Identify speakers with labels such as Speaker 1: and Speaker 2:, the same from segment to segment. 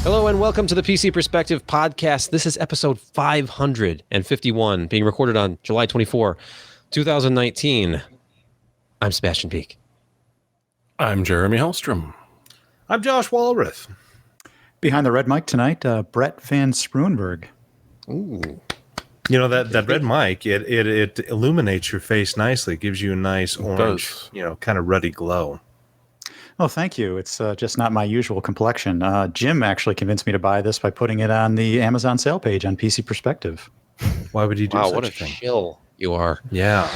Speaker 1: Hello and welcome to the PC Perspective Podcast. This is episode 551, being recorded on July 24, 2019. I'm Sebastian Peak.
Speaker 2: I'm Jeremy Hellstrom.
Speaker 3: I'm Josh Walrath.
Speaker 4: Behind the red mic tonight, Brett Van Sproenberg.
Speaker 1: Ooh.
Speaker 3: You know, that red mic, it illuminates your face nicely. It gives you a nice orange, kind of ruddy glow.
Speaker 4: Oh, thank you. It's just not my usual complexion. Jim actually convinced me to buy this by putting it on the Amazon sale page on PC Perspective.
Speaker 3: Why would you do such
Speaker 1: what
Speaker 3: a
Speaker 1: a
Speaker 3: thing?
Speaker 1: shill you are.
Speaker 3: Yeah.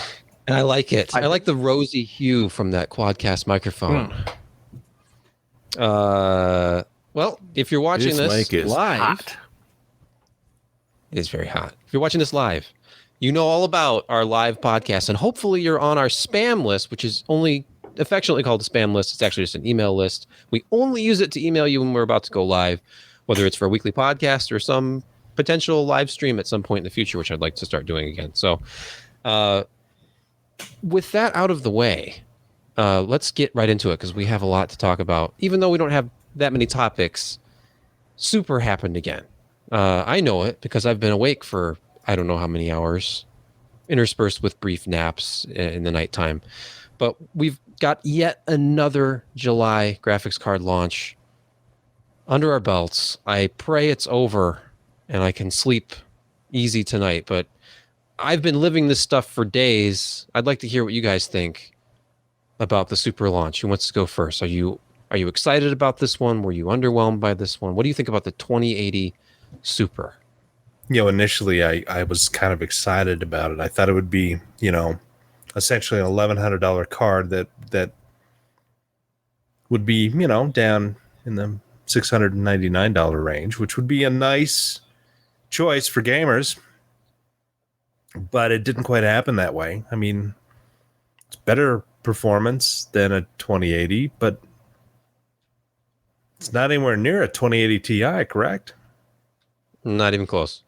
Speaker 1: And I like it. I like the rosy hue from that Quadcast microphone. Well, if you're watching this live,
Speaker 2: hot.
Speaker 1: it is very hot. If you're watching this live, you know all about our live podcast, and hopefully you're on our spam list, which is only affectionately called a spam list. It's actually just an email list. We only use it to email you when we're about to go live, whether it's for a weekly podcast or some potential live stream at some point in the future, which I'd like to start doing again. So with that out of the way, let's get right into it because we have a lot to talk about. Even though we don't have that many topics, Super happened again. I know it because I've been awake for I don't know how many hours, interspersed with brief naps in the nighttime. But we've got yet another July graphics card launch under our belts. I pray it's over and I can sleep easy tonight. But I've been living this stuff for days. I'd like to hear what you guys think about the Super launch. Who wants to go first? Are you excited about this one? Were you underwhelmed by this one? What do you think about the 2080 Super?
Speaker 3: Initially I was kind of excited about it. I thought it would be, essentially an $1,100 card that would be, down in the $699 range, which would be a nice choice for gamers. But it didn't quite happen that way. I mean, it's better performance than a 2080, but it's not anywhere near a 2080 Ti, correct?
Speaker 1: Not even close.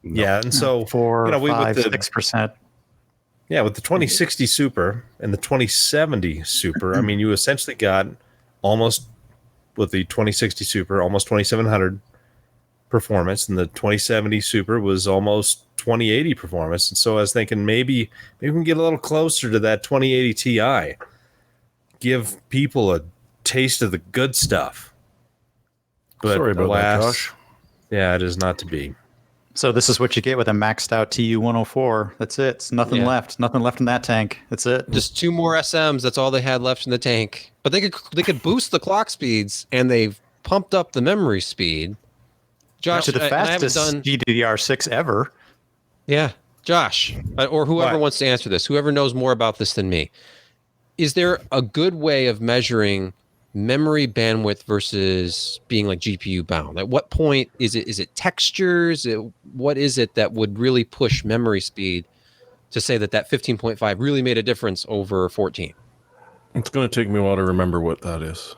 Speaker 3: No. Yeah, and so
Speaker 4: 6%.
Speaker 3: Yeah, with the 2060 Super and the 2070 Super, I mean, you essentially got almost, with the 2060 Super, almost 2700 performance, and the 2070 Super was almost 2080 performance. And so I was thinking maybe we can get a little closer to that 2080 Ti, give people a taste of the good stuff. But
Speaker 2: Sorry about that, Josh.
Speaker 3: Yeah, it is not to be.
Speaker 4: So this is what you get with a maxed out TU-104. That's it. It's nothing left. Nothing left in that tank. That's it.
Speaker 1: Just two more SMs. That's all they had left in the tank. But they could boost the clock speeds, and they've pumped up the memory speed. Josh,
Speaker 4: to the fastest GDDR6 ever.
Speaker 1: Yeah, Josh, or whoever wants to answer this, whoever knows more about this than me. Is there a good way of measuring memory bandwidth versus being like GPU bound? At what point is it textures? What is it that would really push memory speed to say that 15.5 really made a difference over 14?
Speaker 2: It's going to take me a while to remember what that is.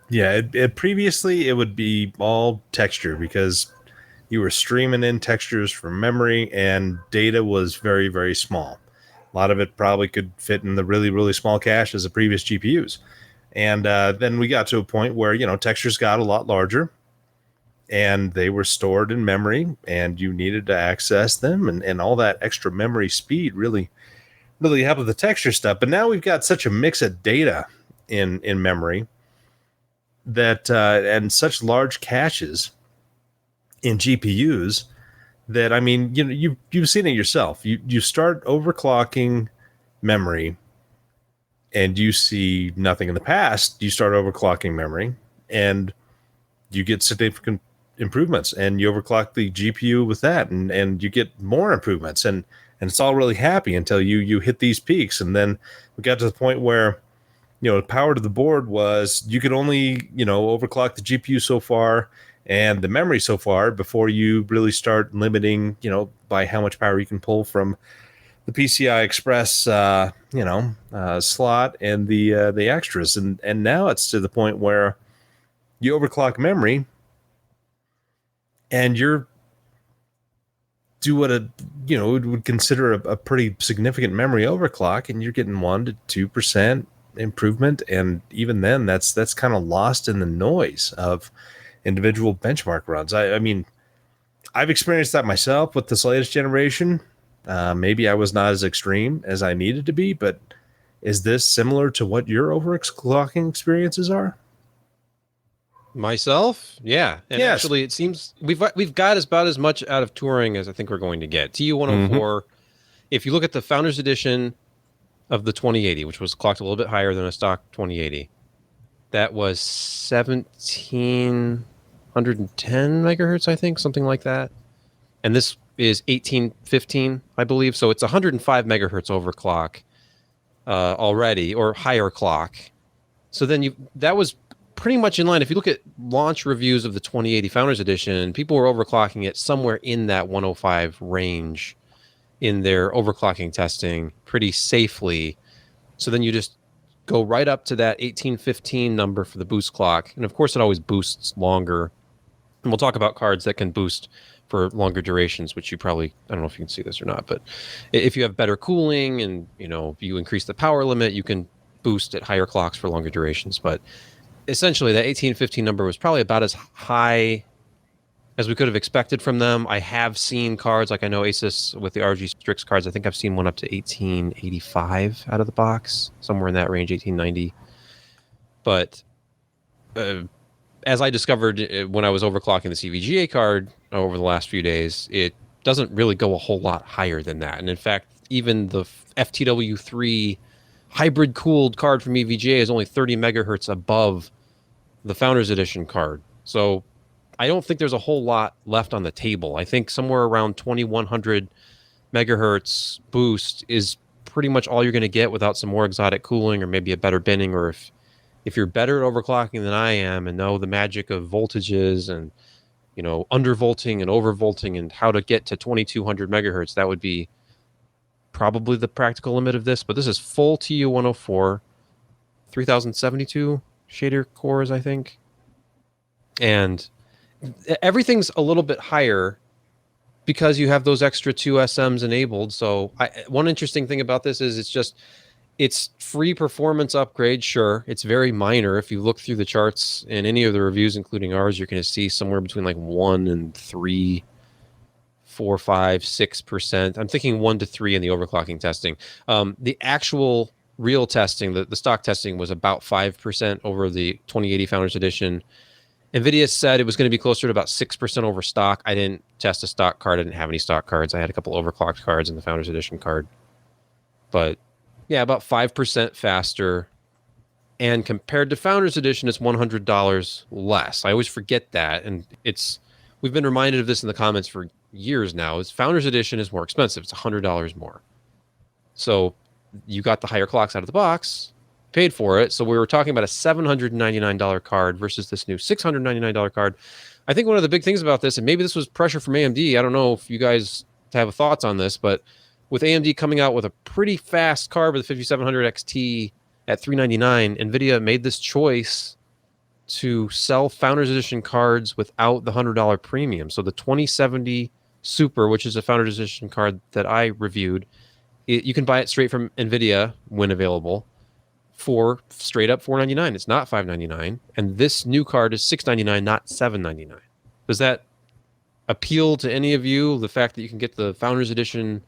Speaker 3: Yeah, previously it would be all texture because you were streaming in textures from memory and data was very, very small. A lot of it probably could fit in the really, really small caches of previous GPUs. And then we got to a point where, textures got a lot larger and they were stored in memory and you needed to access them. And all that extra memory speed really, really helped with the texture stuff. But now we've got such a mix of data in memory that and such large caches in GPUs that, I mean, you've seen it yourself. You start overclocking memory and you see nothing in the past. You start overclocking memory and you get significant improvements, and you overclock the GPU with that and you get more improvements, and it's all really happy until you hit these peaks. And then we got to the point where, the power to the board was you could only, overclock the GPU so far and the memory so far before you really start limiting, by how much power you can pull from the PCI Express, slot and the extras. And now it's to the point where you overclock memory and you're do what would consider a pretty significant memory overclock, and you're getting 1% to 2% improvement. And even then that's kind of lost in the noise of individual benchmark runs. I mean, I've experienced that myself with this latest generation. Maybe I was not as extreme as I needed to be, but is this similar to what your overclocking experiences are?
Speaker 1: Myself, yeah, and
Speaker 3: Yes.
Speaker 1: actually, it seems we've got about as much out of touring as I think we're going to get. TU-104. If you look at the Founders Edition of the 2080, which was clocked a little bit higher than a stock 2080, that was 1710 megahertz, I think, something like that. And this is 1815, I believe. So it's 105 megahertz overclock already, or higher clock. So then that was pretty much in line. If you look at launch reviews of the 2080 Founders Edition, people were overclocking it somewhere in that 105 range in their overclocking testing pretty safely. So then you just go right up to that 1815 number for the boost clock. And of course, it always boosts longer. And we'll talk about cards that can boost for longer durations, which you probably, I don't know if you can see this or not, but if you have better cooling and, if you increase the power limit, you can boost at higher clocks for longer durations. But essentially, that 1815 number was probably about as high as we could have expected from them. I have seen cards, like I know Asus with the RG Strix cards, I think I've seen one up to 1885 out of the box, somewhere in that range, 1890. But as I discovered when I was overclocking this EVGA card over the last few days, it doesn't really go a whole lot higher than that. And in fact, even the FTW3 hybrid cooled card from EVGA is only 30 megahertz above the Founders Edition card. So I don't think there's a whole lot left on the table. I think somewhere around 2100 megahertz boost is pretty much all you're going to get without some more exotic cooling or maybe a better binning. Or if you're better at overclocking than I am and know the magic of voltages and undervolting and overvolting and how to get to 2200 megahertz, that would be probably the practical limit of this. But this is full TU-104, 3072 shader cores, I think. And everything's a little bit higher because you have those extra 2 SMs enabled. So one interesting thing about this is it's free performance upgrade. Sure, it's very minor. If you look through the charts in any of the reviews, including ours, you're going to see somewhere between like 1 and 3, 4, 5, 6%. I'm thinking 1 to 3 in the overclocking testing. The actual real testing, the stock testing, was about 5% over the 2080 Founders Edition. Nvidia said it was going to be closer to about 6% over stock. I didn't test a stock card. I didn't have any stock cards. I had a couple overclocked cards in the Founders Edition card. But yeah, about 5% faster. And compared to Founders Edition, it's $100 less. I always forget that. And we've been reminded of this in the comments for years now. Founders Edition is more expensive. It's $100 more. So you got the higher clocks out of the box, paid for it. So we were talking about a $799 card versus this new $699 card. I think one of the big things about this, and maybe this was pressure from AMD, I don't know if you guys have thoughts on this, but with AMD coming out with a pretty fast card with the 5700 XT at $399, Nvidia made this choice to sell Founders Edition cards without the $100 premium. So the 2070 Super, which is a Founders Edition card that I reviewed, you can buy it straight from Nvidia when available for straight up $499. It's not $599. And this new card is $699, not $799. Does that appeal to any of you, the fact that you can get the Founders Edition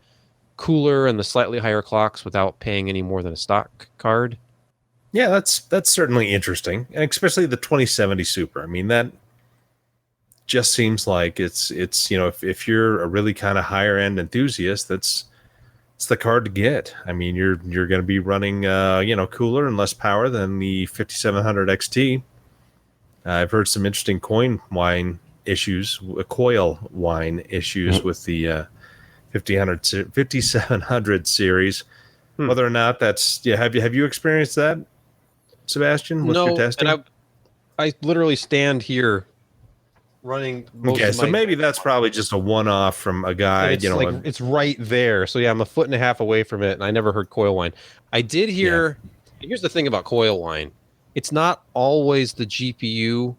Speaker 1: cooler and the slightly higher clocks without paying any more than a stock card?
Speaker 3: Yeah, that's certainly interesting, and especially the 2070 Super. I mean, that just seems like it's if you're a really kind of higher end enthusiast, it's the card to get. I mean, you're going to be running cooler and less power than the 5700 XT. I've heard some interesting coil whine issues with the 5700 series. Whether or not that's have you experienced that, Sebastian, with your testing?
Speaker 1: And I literally stand here running most
Speaker 3: okay,
Speaker 1: of
Speaker 3: so
Speaker 1: my,
Speaker 3: maybe that's probably just a one-off from a guy.
Speaker 1: it's it's right there. So yeah, I'm a foot and a half away from it, and I never heard coil whine. I did hear. Yeah. Here's the thing about coil whine: it's not always the GPU.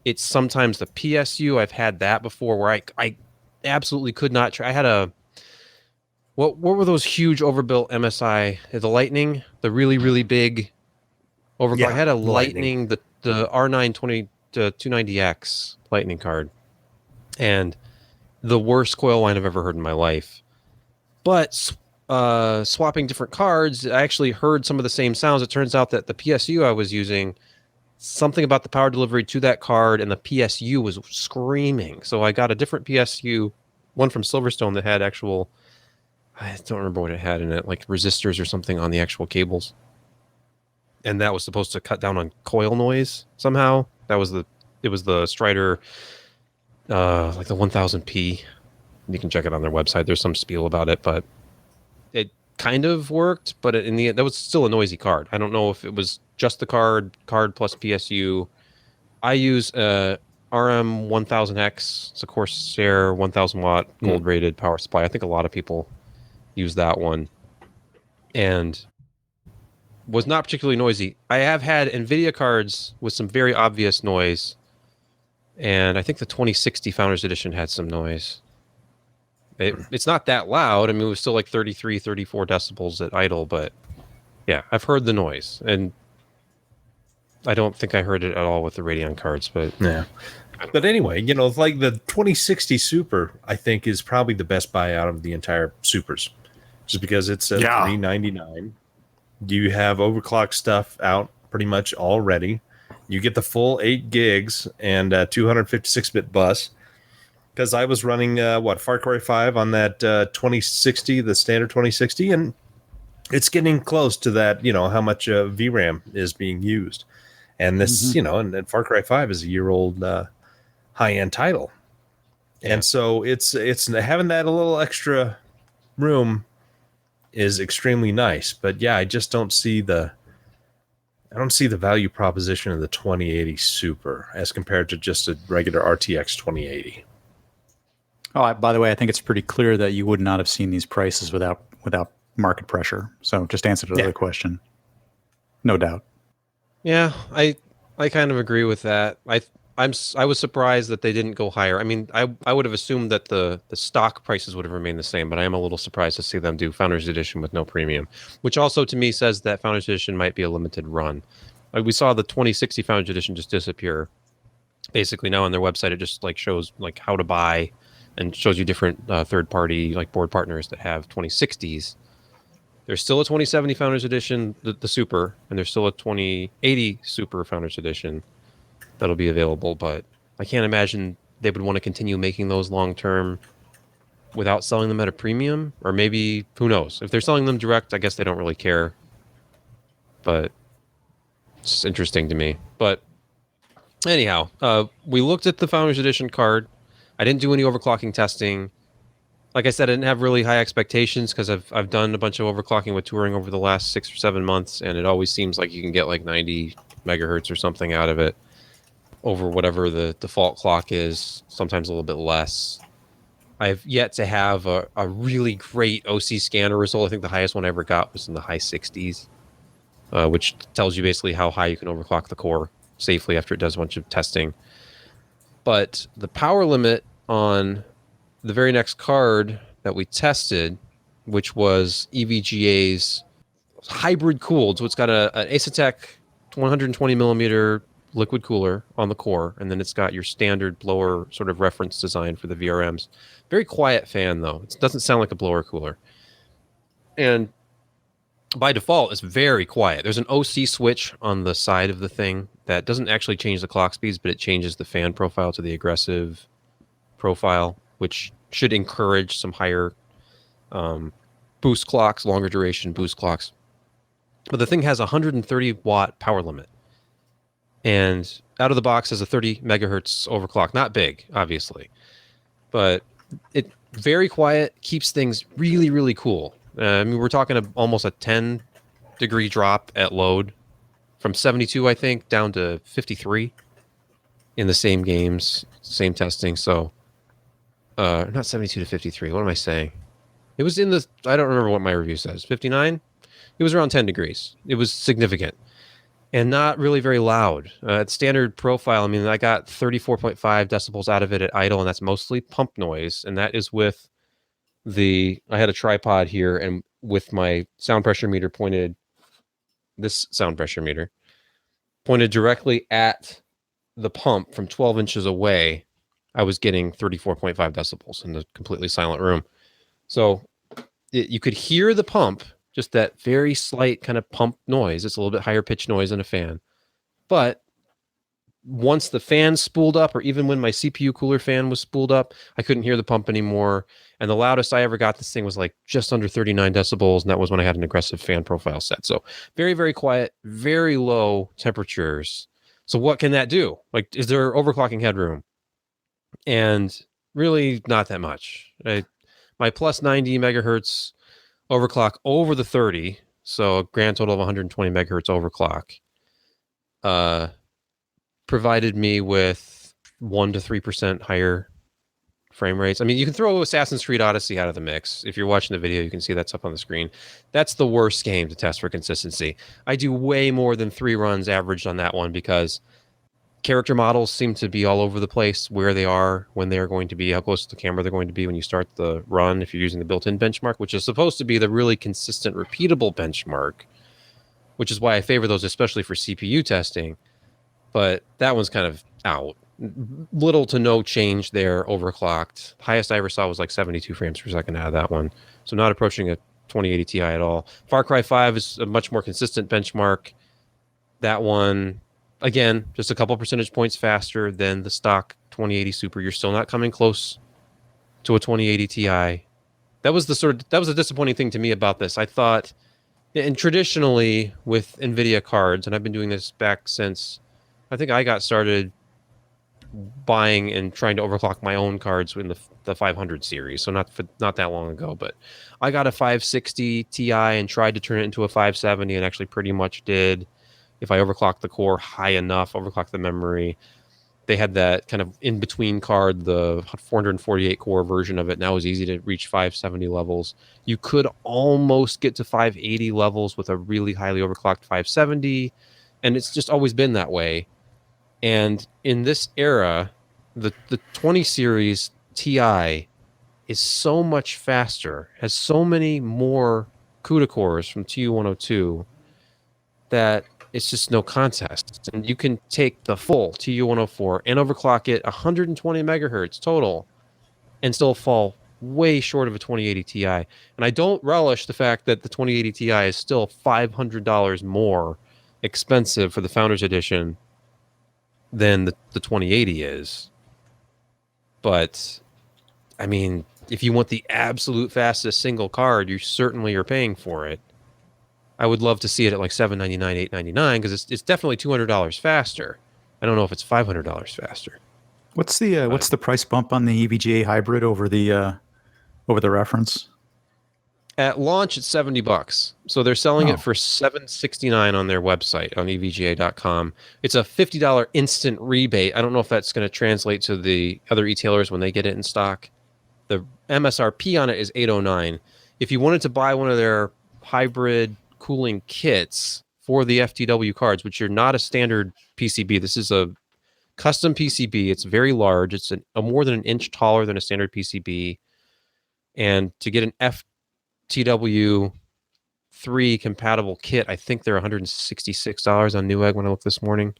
Speaker 1: It's sometimes the PSU. I've had that before, where I absolutely could not try. I had a what were those huge overbuilt MSI? The Lightning, the really big overclock.
Speaker 3: Yeah,
Speaker 1: I had a Lightning, the R9 20 used a 290X Lightning card, and the worst coil whine I've ever heard in my life. But swapping different cards, I actually heard some of the same sounds. It turns out that the PSU I was using, something about the power delivery to that card and the PSU was screaming. So I got a different PSU, one from Silverstone that had actual, I don't remember what it had in it, like resistors or something on the actual cables. And that was supposed to cut down on coil noise somehow. It was the Strider, like the 1000P. You can check it on their website. There's some spiel about it, but it kind of worked. But in the end, that was still a noisy card. I don't know if it was just the card plus PSU. I use RM1000X. It's a Corsair 1000 watt gold rated power supply. I think a lot of people use that one, and was not particularly noisy. I have had Nvidia cards with some very obvious noise, and I think the 2060 Founders Edition had some noise. It's not that loud. I mean, it was still like 33, 34 decibels at idle, but yeah, I've heard the noise, and I don't think I heard it at all with the Radeon cards, but
Speaker 3: yeah. But anyway, you know, like the 2060 Super, I think is probably the best buy out of the entire Supers, just because it's at $399. You have overclock stuff out pretty much already. You get the full 8 gigs and 256-bit bus. Because I was running Far Cry 5 on that 2060, the standard 2060, and it's getting close to that. You know how much VRAM is being used, and this, you know, and Far Cry 5 is a year-old high-end title, and so it's having that a little extra room is extremely nice. But yeah, I just don't see the value proposition of the 2080 Super as compared to just a regular RTX 2080.
Speaker 4: Oh, by the way, I think it's pretty clear that you would not have seen these prices without market pressure. So just answer to the other question. No doubt.
Speaker 1: Yeah, I kind of agree with that. I was surprised that they didn't go higher. I mean, I would have assumed that the stock prices would have remained the same, but I am a little surprised to see them do Founders Edition with no premium, which also to me says that Founders Edition might be a limited run. Like we saw the 2060 Founders Edition just disappear. Basically now on their website it just like shows like how to buy and shows you different third-party like board partners that have 2060s. There's still a 2070 Founders Edition, the Super, and there's still a 2080 Super Founders Edition that'll be available, but I can't imagine they would want to continue making those long-term without selling them at a premium, or maybe, who knows? If they're selling them direct, I guess they don't really care, but it's interesting to me. But anyhow, we looked at the Founders Edition card. I didn't do any overclocking testing. Like I said, I didn't have really high expectations because I've done a bunch of overclocking with touring over the last 6 or 7 months, and it always seems like you can get like 90 megahertz or something out of it over whatever the default clock is, sometimes a little bit less. I've yet to have a really great OC scanner result. I think the highest one I ever got was in the high 60s, which tells you basically how high you can overclock the core safely after it does a bunch of testing. But the power limit on the very next card that we tested, which was EVGA's hybrid cooled, so it's got an Asetek 120 millimeter liquid cooler on the core, and then it's got your standard blower sort of reference design for the VRMs. Very quiet fan though. It doesn't sound like a blower cooler. And by default, it's very quiet. There's an OC switch on the side of the thing that doesn't actually change the clock speeds, but it changes the fan profile to the aggressive profile, which should encourage some higher boost clocks, longer duration boost clocks. But the thing has a 130 watt power limit. And out of the box has a 30 megahertz overclock. Not big, obviously. But it very quiet, keeps things really, really cool. I mean, we're talking almost a 10 degree drop at load from 72, I think, down to 53 in the same games, same testing. So, not 72 to 53. What am I saying? It was in the, I don't remember what my review says. 59? It was around 10 degrees. It was significant and not really very loud. At standard profile, I mean, I got 34.5 decibels out of it at idle, and that's mostly pump noise. And that is with I had a tripod here, and with my sound pressure meter pointed, this sound pressure meter pointed directly at the pump from 12 inches away, I was getting 34.5 decibels in the completely silent room. So you could hear the pump, just that very slight kind of pump noise. It's a little bit higher pitch noise than a fan. But once the fan spooled up, or even when my CPU cooler fan was spooled up, I couldn't hear the pump anymore. And the loudest I ever got this thing was like just under 39 decibels. And that was when I had an aggressive fan profile set. So very, very quiet, very low temperatures. So what can that do? Like, is there overclocking headroom? And really not that much. My plus 90 megahertz overclock over the 30. So a grand total of 120 megahertz overclock. Provided me with 1 to 3% higher frame rates. I mean, you can throw Assassin's Creed Odyssey out of the mix. If you're watching the video, you can see that's up on the screen. That's the worst game to test for consistency. I do way more than 3 runs averaged on that one because character models seem to be all over the place, where they are, when they're going to be, how close to the camera they're going to be when you start the run, if you're using the built-in benchmark, which is supposed to be the really consistent, repeatable benchmark, which is why I favor those, especially for CPU testing. But that one's kind of out. Little to no change there, overclocked. Highest I ever saw was like 72 frames per second out of that one. So not approaching a 2080 Ti at all. Far Cry 5 is a much more consistent benchmark. That one, again, just a couple percentage points faster than the stock 2080 Super. You're still not coming close to a 2080 Ti. That was a disappointing thing to me about this. I thought, and traditionally with Nvidia cards, and I've been doing this back since I think I got started buying and trying to overclock my own cards in the 500 series, so not that long ago. But I got a 560 Ti and tried to turn it into a 570, and actually pretty much did. If I overclocked the core high enough, overclocked the memory, they had that kind of in between card, the 448 core version of it. Now it was easy to reach 570 levels. You could almost get to 580 levels with a really highly overclocked 570, and it's just always been that way. And in this era, the 20 series Ti is so much faster, has so many more CUDA cores from TU102 that it's just no contest. And you can take the full TU104 and overclock it 120 megahertz total and still fall way short of a 2080 Ti. And I don't relish the fact that the 2080 Ti is still $500 more expensive for the Founders Edition than the 2080 is. But I mean, if you want the absolute fastest single card, you certainly are paying for it. I would love to see it at like $799, $899, because it's definitely $200 faster. I don't know if it's $500 faster.
Speaker 4: What's the price bump on the EVGA hybrid over the reference?
Speaker 1: At launch, it's $70. So they're selling it for $769 on their website on evga.com. It's a $50 instant rebate. I don't know if that's going to translate to the other retailers when they get it in stock. The MSRP on it is $809. If you wanted to buy one of their hybrid cooling kits for the FTW cards, which are not a standard PCB, this is a custom PCB. It's very large. It's a more than an inch taller than a standard PCB. And to get an FTW 3 compatible kit, I think they're $166 on Newegg when I looked this morning.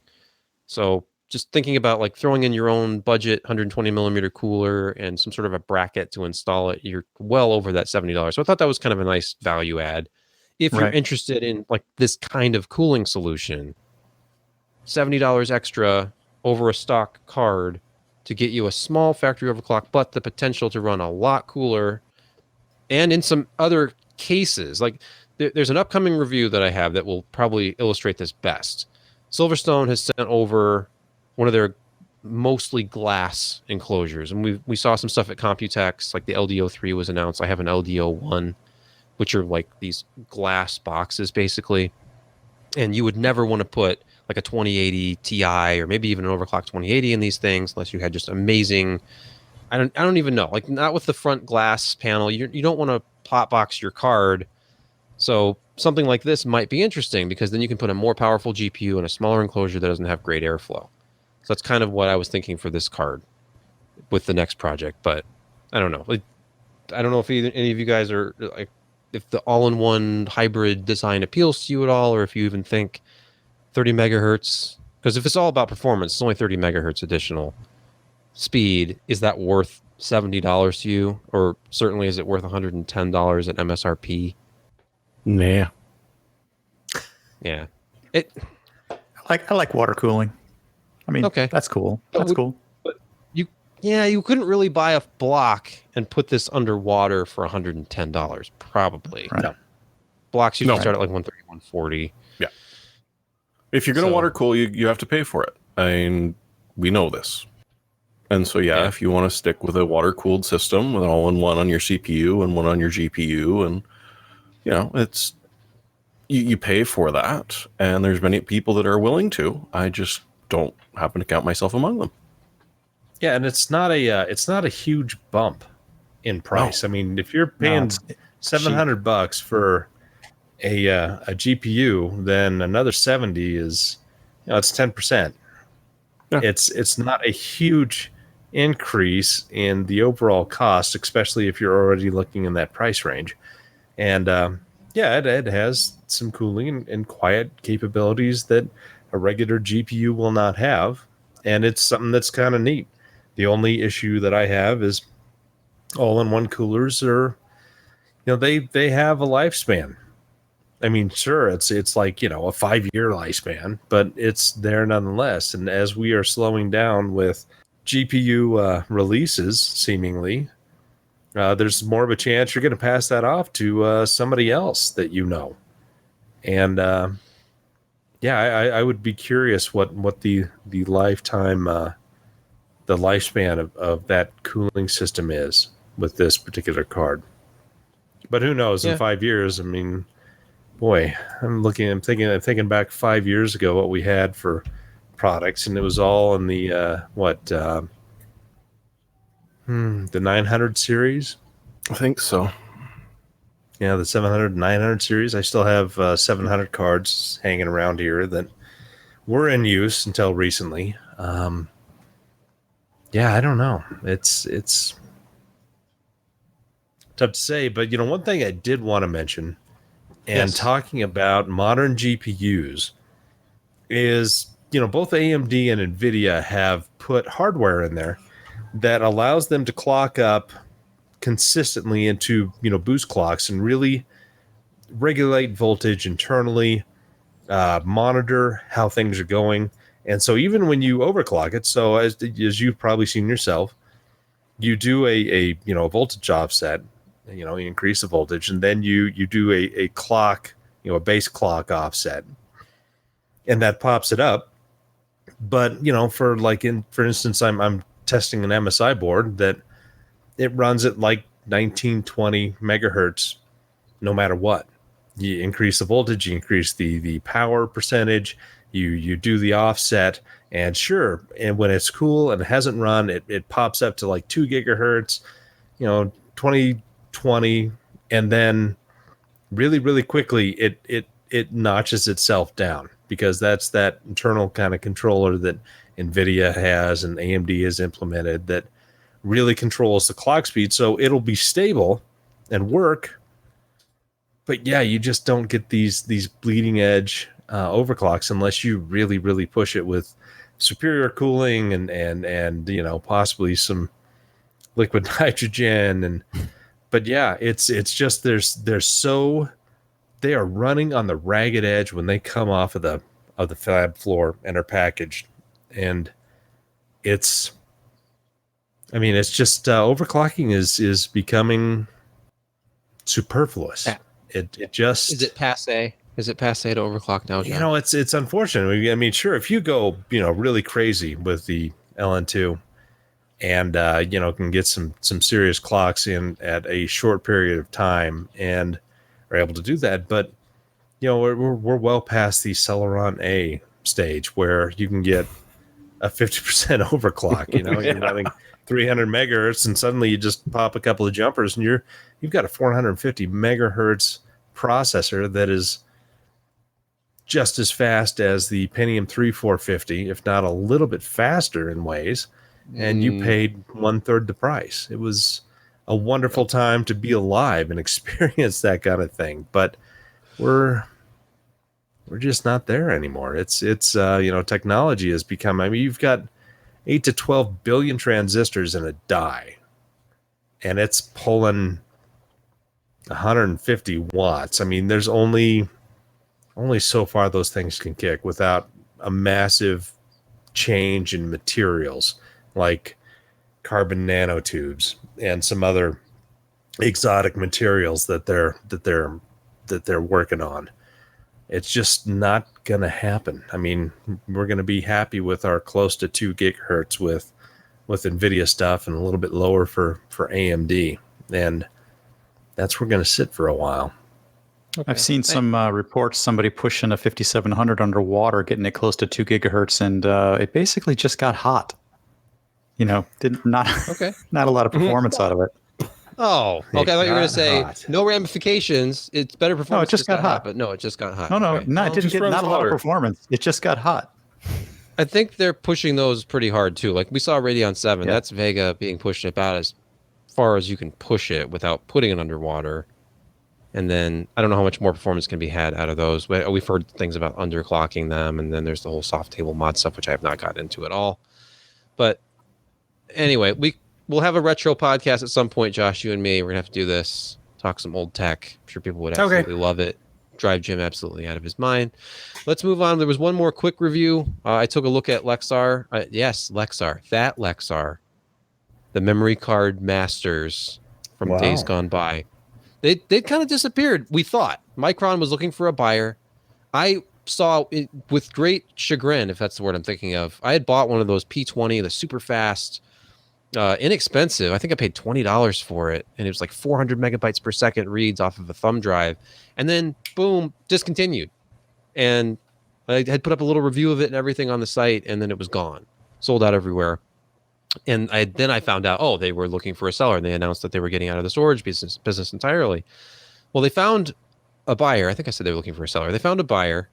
Speaker 1: So just thinking about like throwing in your own budget 120 millimeter cooler and some sort of a bracket to install it, you're well over that $70. So I thought that was kind of a nice value add. If you're interested in like this kind of cooling solution, $70 extra over a stock card to get you a small factory overclock, but the potential to run a lot cooler. And in some other cases, like there's an upcoming review that I have that will probably illustrate this best. Silverstone has sent over one of their mostly glass enclosures, and we saw some stuff at Computex, like the LDO3 was announced. I have an LDO1, which are like these glass boxes basically, and you would never want to put like a 2080 Ti or maybe even an overclocked 2080 in these things unless you had just amazing. I don't even know, like not with the front glass panel. You don't want to hot box your card. So something like this might be interesting because then you can put a more powerful GPU in a smaller enclosure that doesn't have great airflow. So that's kind of what I was thinking for this card with the next project. But I don't know. Like, I don't know if any of you guys are like, if the all-in-one hybrid design appeals to you at all, or if you even think 30 megahertz Because if it's all about performance, it's only 30 megahertz additional speed. Is that worth $70 to you? Or certainly is it worth $110 at MSRP?
Speaker 2: Nah.
Speaker 1: Yeah.
Speaker 4: I like water cooling. I mean,
Speaker 1: Okay.
Speaker 4: that's cool.
Speaker 1: But
Speaker 4: That's cool.
Speaker 1: You couldn't really buy a block and put this underwater for $110, probably.
Speaker 4: Right.
Speaker 3: No.
Speaker 1: Blocks usually
Speaker 2: No.
Speaker 1: start at like 130, 140.
Speaker 2: Yeah. If you're going to
Speaker 1: So-
Speaker 2: water cool, you have to pay for it. I mean, we know this. And so, yeah, if you want to stick with a water cooled system with all in one on your CPU and one on your GPU, and you know, it's you pay for that, and there's many people that are willing to. I just don't happen to count myself among them.
Speaker 3: Yeah, and it's not a huge bump in price.
Speaker 2: No.
Speaker 3: I mean, if you're paying
Speaker 4: it's
Speaker 3: $700 for a GPU, then another 70 is, it's 10%.
Speaker 2: Yeah.
Speaker 3: It's not a huge increase in the overall cost, especially if you're already looking in that price range. And it has some cooling and quiet capabilities that a regular GPU will not have, and it's something that's kind of neat. The only issue that I have is all-in-one coolers are, they have a lifespan. I mean, sure, it's like, a 5-year lifespan, but it's there nonetheless. And as we are slowing down with GPU releases, seemingly, there's more of a chance you're going to pass that off to somebody else that you know. And I would be curious what the lifetime, the lifespan of that cooling system is with this particular card. But who knows?
Speaker 1: Yeah.
Speaker 3: In 5 years, I mean, boy, I'm thinking back 5 years ago what we had for products, and it was all in the the 900 series.
Speaker 2: I think so.
Speaker 3: Yeah, the 700, 900 series. I still have 700 cards hanging around here that were in use until recently. I don't know. It's tough to say, but one thing I did want to mention, and talking about modern GPUs, is both AMD and Nvidia have put hardware in there that allows them to clock up consistently into boost clocks and really regulate voltage internally, monitor how things are going. And so even when you overclock it, so as you've probably seen yourself, you do a voltage offset, you increase the voltage, and then you do a clock, a base clock offset, and that pops it up. But for instance, I'm testing an MSI board that it runs at like 1920 megahertz no matter what. You increase the voltage, you increase the power percentage, you do the offset, and sure, and when it's cool and it hasn't run, it pops up to like 2 gigahertz, 2020, and then really, really quickly it notches itself down, because that's that internal kind of controller that Nvidia has and AMD has implemented that really controls the clock speed, so it'll be stable and work. But yeah, you just don't get these bleeding edge overclocks unless you really, really push it with superior cooling and possibly some liquid nitrogen. But yeah, it's just they are running on the ragged edge when they come off of the fab floor and are packaged, and it's just overclocking is becoming superfluous.
Speaker 1: Yeah.
Speaker 3: It just
Speaker 1: Is it passe? Is it passe to overclock now, John?
Speaker 3: it's unfortunate. I mean, sure, if you go really crazy with the LN2 and can get some serious clocks in at a short period of time and are able to do that, but we're well past the Celeron A stage where you can get a 50% overclock. You're running 300 megahertz and suddenly you just pop a couple of jumpers and you've got a 450 megahertz processor that is just as fast as the Pentium 3 450, if not a little bit faster in ways, and you paid 1/3 the price. It was a wonderful time to be alive and experience that kind of thing, but we're we're just not there anymore. It's technology has become. I mean, you've got 8 to 12 billion transistors in a die, and it's pulling 150 watts. I mean, there's only so far those things can kick without a massive change in materials like carbon nanotubes and some other exotic materials that they're working on. It's just not going to happen. I mean, we're going to be happy with our close to 2 gigahertz with Nvidia stuff and a little bit lower for AMD, and that's where we're going to sit for a while.
Speaker 4: Okay. I've seen some reports, somebody pushing a 5700 underwater, getting it close to 2 gigahertz, and it basically just got hot. Not a lot of performance out of it.
Speaker 1: Oh, okay. I thought you were going to say
Speaker 3: hot.
Speaker 1: No ramifications. It's better performance.
Speaker 4: No, it just got hot.
Speaker 1: But no, it just got hot.
Speaker 4: No,
Speaker 1: Okay.
Speaker 4: it didn't get not a lot of performance. It just got hot.
Speaker 1: I think they're pushing those pretty hard too. Like we saw Radeon 7. Yeah. That's Vega being pushed about as far as you can push it without putting it underwater. And then I don't know how much more performance can be had out of those. We've heard things about underclocking them, and then there's the whole soft table mod stuff, which I have not gotten into at all. But anyway, we'll have a retro podcast at some point, Josh, you and me. We're going to have to do this, talk some old tech. I'm sure people would absolutely love it. Drive Jim absolutely out of his mind. Let's move on. There was one more quick review. I took a look at Lexar. Yes, Lexar. That Lexar. The memory card masters from days gone by. They kind of disappeared, we thought. Micron was looking for a buyer. I saw, with great chagrin, if that's the word I'm thinking of, I had bought one of those P20, the super fast, inexpensive. I think I paid $20 for it, and it was like 400 megabytes per second reads off of a thumb drive. And then, boom, discontinued. And I had put up a little review of it and everything on the site, and then it was gone. Sold out everywhere. And then I found out, they were looking for a seller, and they announced that they were getting out of the storage business entirely. Well, they found a buyer. I think I said they were looking for a seller. They found a buyer,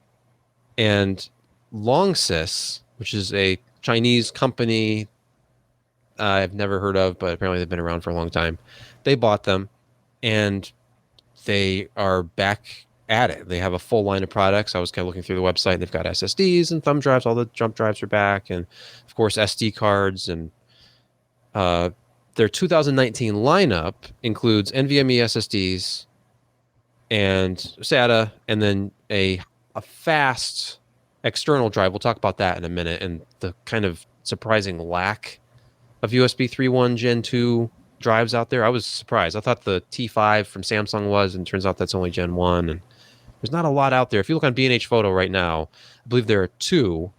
Speaker 1: and Longsys, which is a Chinese company I've never heard of, but apparently they've been around for a long time. They bought them, and they are back at it. They have a full line of products. I was kind of looking through the website. They've got SSDs and thumb drives. All the jump drives are back, and of course SD cards. And their 2019 lineup includes NVMe SSDs and SATA, and then a fast external drive. We'll talk about that in a minute, and the kind of surprising lack of USB 3.1 Gen 2 drives out there. I was surprised. I thought the T5 from Samsung was, and turns out that's only Gen 1. And there's not a lot out there. If you look on B&H Photo right now, I believe there are 2.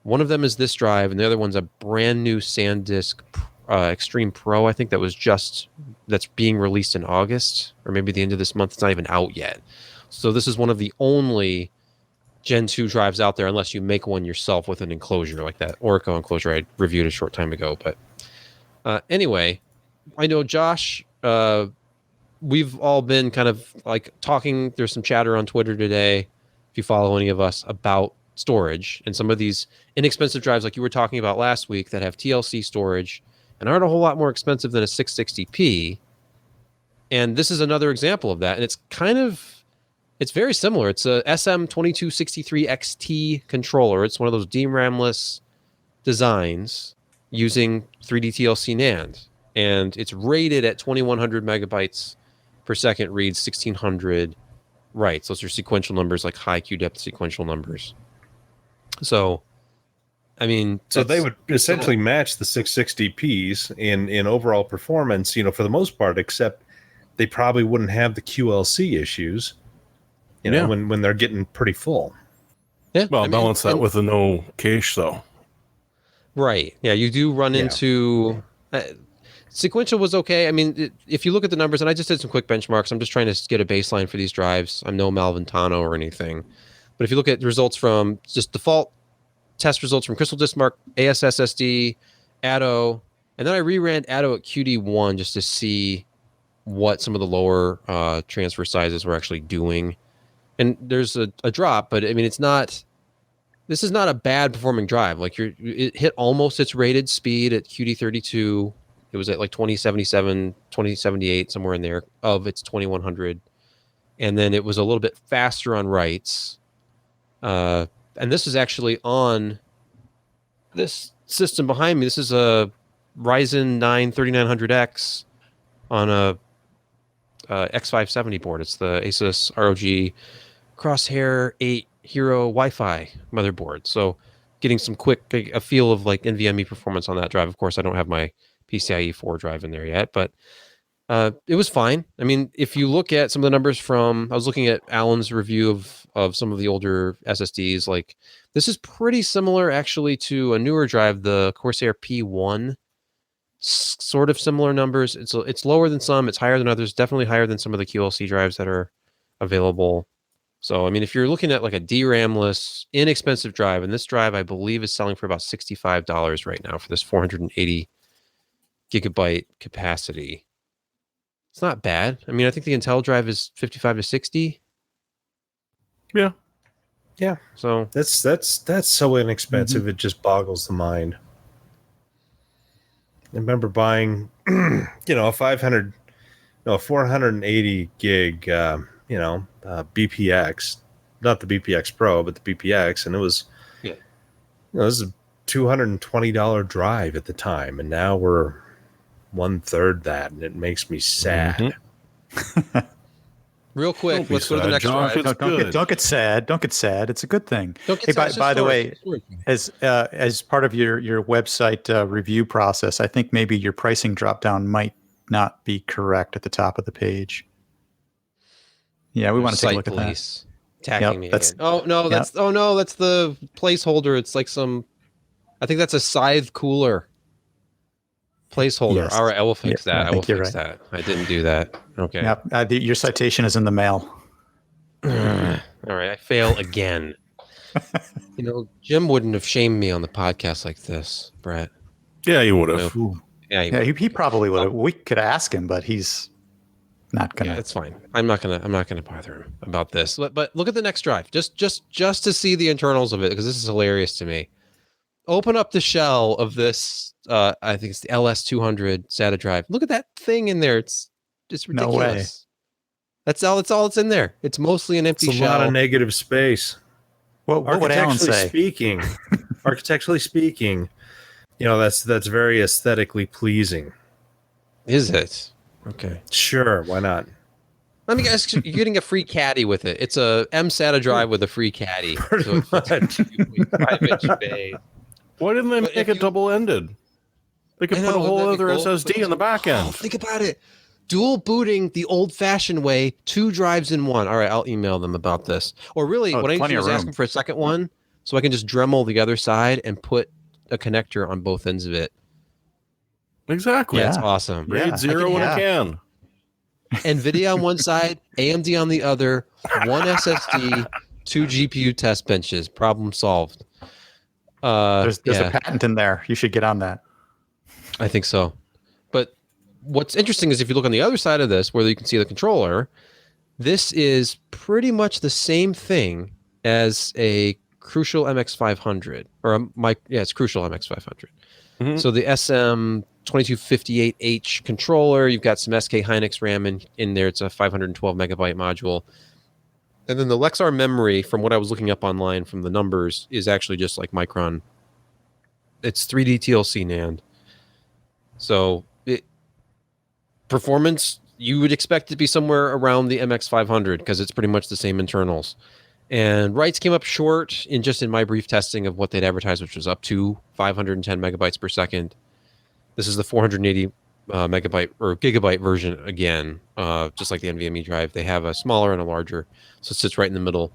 Speaker 1: One of them is this drive, and the other one's a brand new SanDisk Extreme Pro, I think that's being released in August, or maybe the end of this month. It's not even out yet. So this is one of the only Gen 2 drives out there, unless you make one yourself with an enclosure like that Oracle enclosure I reviewed a short time ago. But anyway, I know, Josh, we've all been kind of like talking. There's some chatter on Twitter today, if you follow any of us, about storage and some of these inexpensive drives like you were talking about last week that have TLC storage and aren't a whole lot more expensive than a 660p. And this is another example of that. And it's very similar. It's a SM2263XT controller. It's one of those DRAM-less designs using 3D TLC NAND. And it's rated at 2100 megabytes per second reads, 1600 writes. Those are sequential numbers, like high Q-depth sequential numbers. So, I mean...
Speaker 3: So they would essentially match the 660p's in overall performance, for the most part, except they probably wouldn't have the QLC issues, when they're getting pretty full.
Speaker 1: Yeah.
Speaker 2: Well, balance that with a no cache, though.
Speaker 1: Right. Yeah, you do run into... sequential was okay. I mean, if you look at the numbers, and I just did some quick benchmarks, I'm just trying to get a baseline for these drives. I'm no Malventano or anything. But if you look at the results from just default test results from Crystal Disk Mark, ASSSD, Atto, and then I reran Atto at QD1 just to see what some of the lower transfer sizes were actually doing. And there's a drop, but I mean, this is not a bad performing drive. Like it hit almost its rated speed at QD32. It was at like 2077, 2078, somewhere in there of its 2100. And then it was a little bit faster on writes. And this is actually on this system behind me. This is a Ryzen 9 3900X on a X570 board. It's the Asus ROG Crosshair 8 Hero Wi-Fi motherboard. So getting some a feel of like NVMe performance on that drive. Of course, I don't have my PCIe 4 drive in there yet, but it was fine. I mean, if you look at some of the numbers I was looking at Alan's review of some of the older SSDs, like this is pretty similar actually to a newer drive, the Corsair P1. Sort of similar numbers. It's lower than some, it's higher than others, definitely higher than some of the QLC drives that are available. So, I mean, if you're looking at like a DRAM-less, inexpensive drive, and this drive I believe is selling for about $65 right now for this 480 gigabyte capacity. It's not bad. I mean, I think the Intel drive is 55 to 60.
Speaker 2: Yeah.
Speaker 1: So
Speaker 3: That's so inexpensive. It just boggles the mind. I remember buying, a 480 gig, BPX, not the BPX Pro, but the BPX, and it was, this is a $220 drive at the time, and now we're 1/3 that, and it makes me sad.
Speaker 1: Real quick, let's go to the next drive.
Speaker 4: Don't get sad. Don't get sad. It's a good thing.
Speaker 1: Hey,
Speaker 4: by the way, as part of your website review process, I think maybe your pricing drop down might not be correct at the top of the page. Yeah, we want to take a look at that.
Speaker 1: Tagging me again. Oh no, that's the placeholder. It's like I think that's a Scythe cooler placeholder. Yes. All right, I will fix that. I will fix that. I didn't do that. Okay.
Speaker 4: Yep. Your citation is in the mail.
Speaker 1: All right, I fail again. Jim wouldn't have shamed me on the podcast like this, Brett.
Speaker 2: Yeah, he would have.
Speaker 4: He probably would have. We could ask him, but he's not gonna.
Speaker 1: Yeah, it's fine. I'm not gonna bother him about this. But look at the next drive, just to see the internals of it, because this is hilarious to me. Open up the shell of this. I think it's the LS200 SATA drive. Look at that thing in there. It's ridiculous. No way. That's all it's in there. It's mostly an empty shell.
Speaker 3: A lot of negative space.
Speaker 4: What would Alan say?
Speaker 3: Architecturally speaking, that's very aesthetically pleasing.
Speaker 1: Is it? Okay.
Speaker 3: Sure, why not?
Speaker 1: Let me guess, you're getting a free caddy with it. It's a SATA drive with a free caddy. So it's 2.5-inch bay.
Speaker 2: Why didn't they make it double-ended? They could put a whole other SSD in the back end.
Speaker 1: Think about it. Dual booting the old-fashioned way, 2 drives in one. All right, I'll email them about this. Or really, what I need to do is ask them for a second one, so I can just Dremel the other side and put a connector on both ends of it.
Speaker 2: Exactly.
Speaker 1: That's awesome.
Speaker 2: Grade 0 in a can.
Speaker 1: NVIDIA on one side, AMD on the other, 1 SSD, 2 GPU test benches. Problem solved.
Speaker 4: There's a patent in there. You should get on that.
Speaker 1: I think so. But what's interesting is if you look on the other side of this, where you can see the controller, this is pretty much the same thing as a Crucial MX500. It's Crucial MX500. Mm-hmm. So the SM2258H controller, you've got some SK Hynix RAM in there. It's a 512 megabyte module. And then the Lexar memory, from what I was looking up online from the numbers, is actually just like Micron. It's 3D TLC NAND. So performance, you would expect it to be somewhere around the MX500 because it's pretty much the same internals. And writes came up short in my brief testing of what they'd advertised, which was up to 510 megabytes per second. This is the 480 megabyte or gigabyte version again, just like the NVMe drive. They have a smaller and a larger, so it sits right in the middle.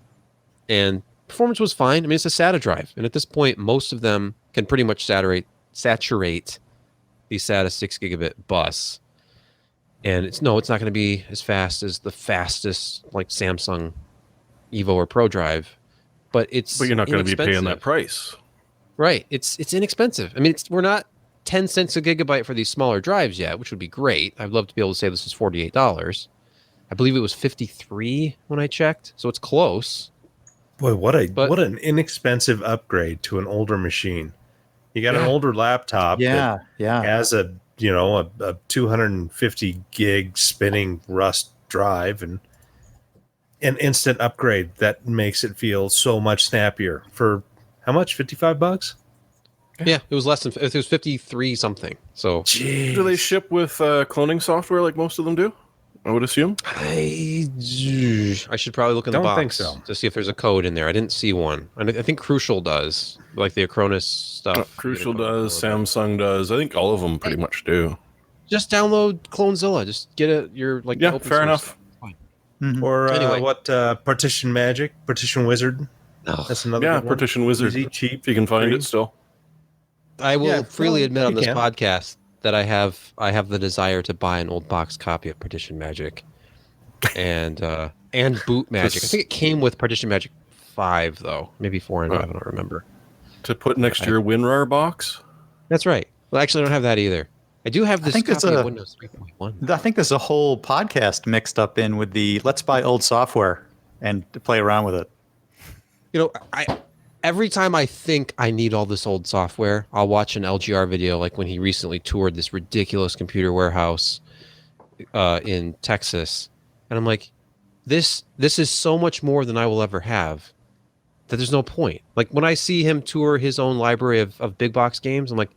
Speaker 1: And performance was fine. I mean, it's a SATA drive, and at this point, most of them can pretty much saturate the SATA 6 gigabit bus. And it's not going to be as fast as the fastest like Samsung Evo or Pro drive, but
Speaker 2: you're not going to be paying that price,
Speaker 1: right? It's inexpensive. I mean, we're not 10 cents a gigabyte for these smaller drives yet, which would be great. I'd love to be able to say this is $48. I believe it was $53 when I checked, so it's close.
Speaker 3: Boy, what an inexpensive upgrade to an older machine. You got an older laptop that has a 250 gig spinning Rust drive, and an instant upgrade that makes it feel so much snappier. For how much? $55?
Speaker 1: Yeah, it was less than it was 53 something. So
Speaker 3: Jeez.
Speaker 2: Do they ship with cloning software like most of them do? I would assume.
Speaker 1: I should probably look in the
Speaker 3: Don't
Speaker 1: box
Speaker 3: think so.
Speaker 1: to see if there's a code in there. I didn't see one. I think Crucial does, like the Acronis stuff.
Speaker 2: Crucial does, Samsung does. I think all of them pretty much do.
Speaker 1: Just download CloneZilla. Just get it. You're like
Speaker 2: Yeah,
Speaker 1: open
Speaker 2: fair
Speaker 1: source
Speaker 2: enough.
Speaker 1: stuff. Fine.
Speaker 3: Or
Speaker 1: Anyway.
Speaker 3: Partition Magic, Partition Wizard.
Speaker 1: No.
Speaker 3: That's another
Speaker 2: Yeah,
Speaker 3: good one.
Speaker 2: Partition Wizard.
Speaker 3: Easy, cheap,
Speaker 2: If you can find
Speaker 3: free.
Speaker 2: it still.
Speaker 1: I will
Speaker 3: Yeah,
Speaker 1: freely
Speaker 3: well,
Speaker 1: admit on
Speaker 3: you
Speaker 1: this
Speaker 3: can.
Speaker 1: podcast that I have the desire to buy an old box copy of Partition Magic, and Boot Magic. I think it came with Partition Magic 5 though, maybe 4 and 5. I don't remember.
Speaker 2: To put next to your WinRAR box?
Speaker 1: That's right. Well, actually, I don't have that either. I do have this copy of Windows 3.1.
Speaker 4: I think there's a whole podcast mixed up in with the let's buy old software and play around with it.
Speaker 1: You know, every time I think I need all this old software, I'll watch an LGR video, like when he recently toured this ridiculous computer warehouse in Texas, and I'm like, this is so much more than I will ever have that there's no point. Like when I see him tour his own library of big box games, I'm like,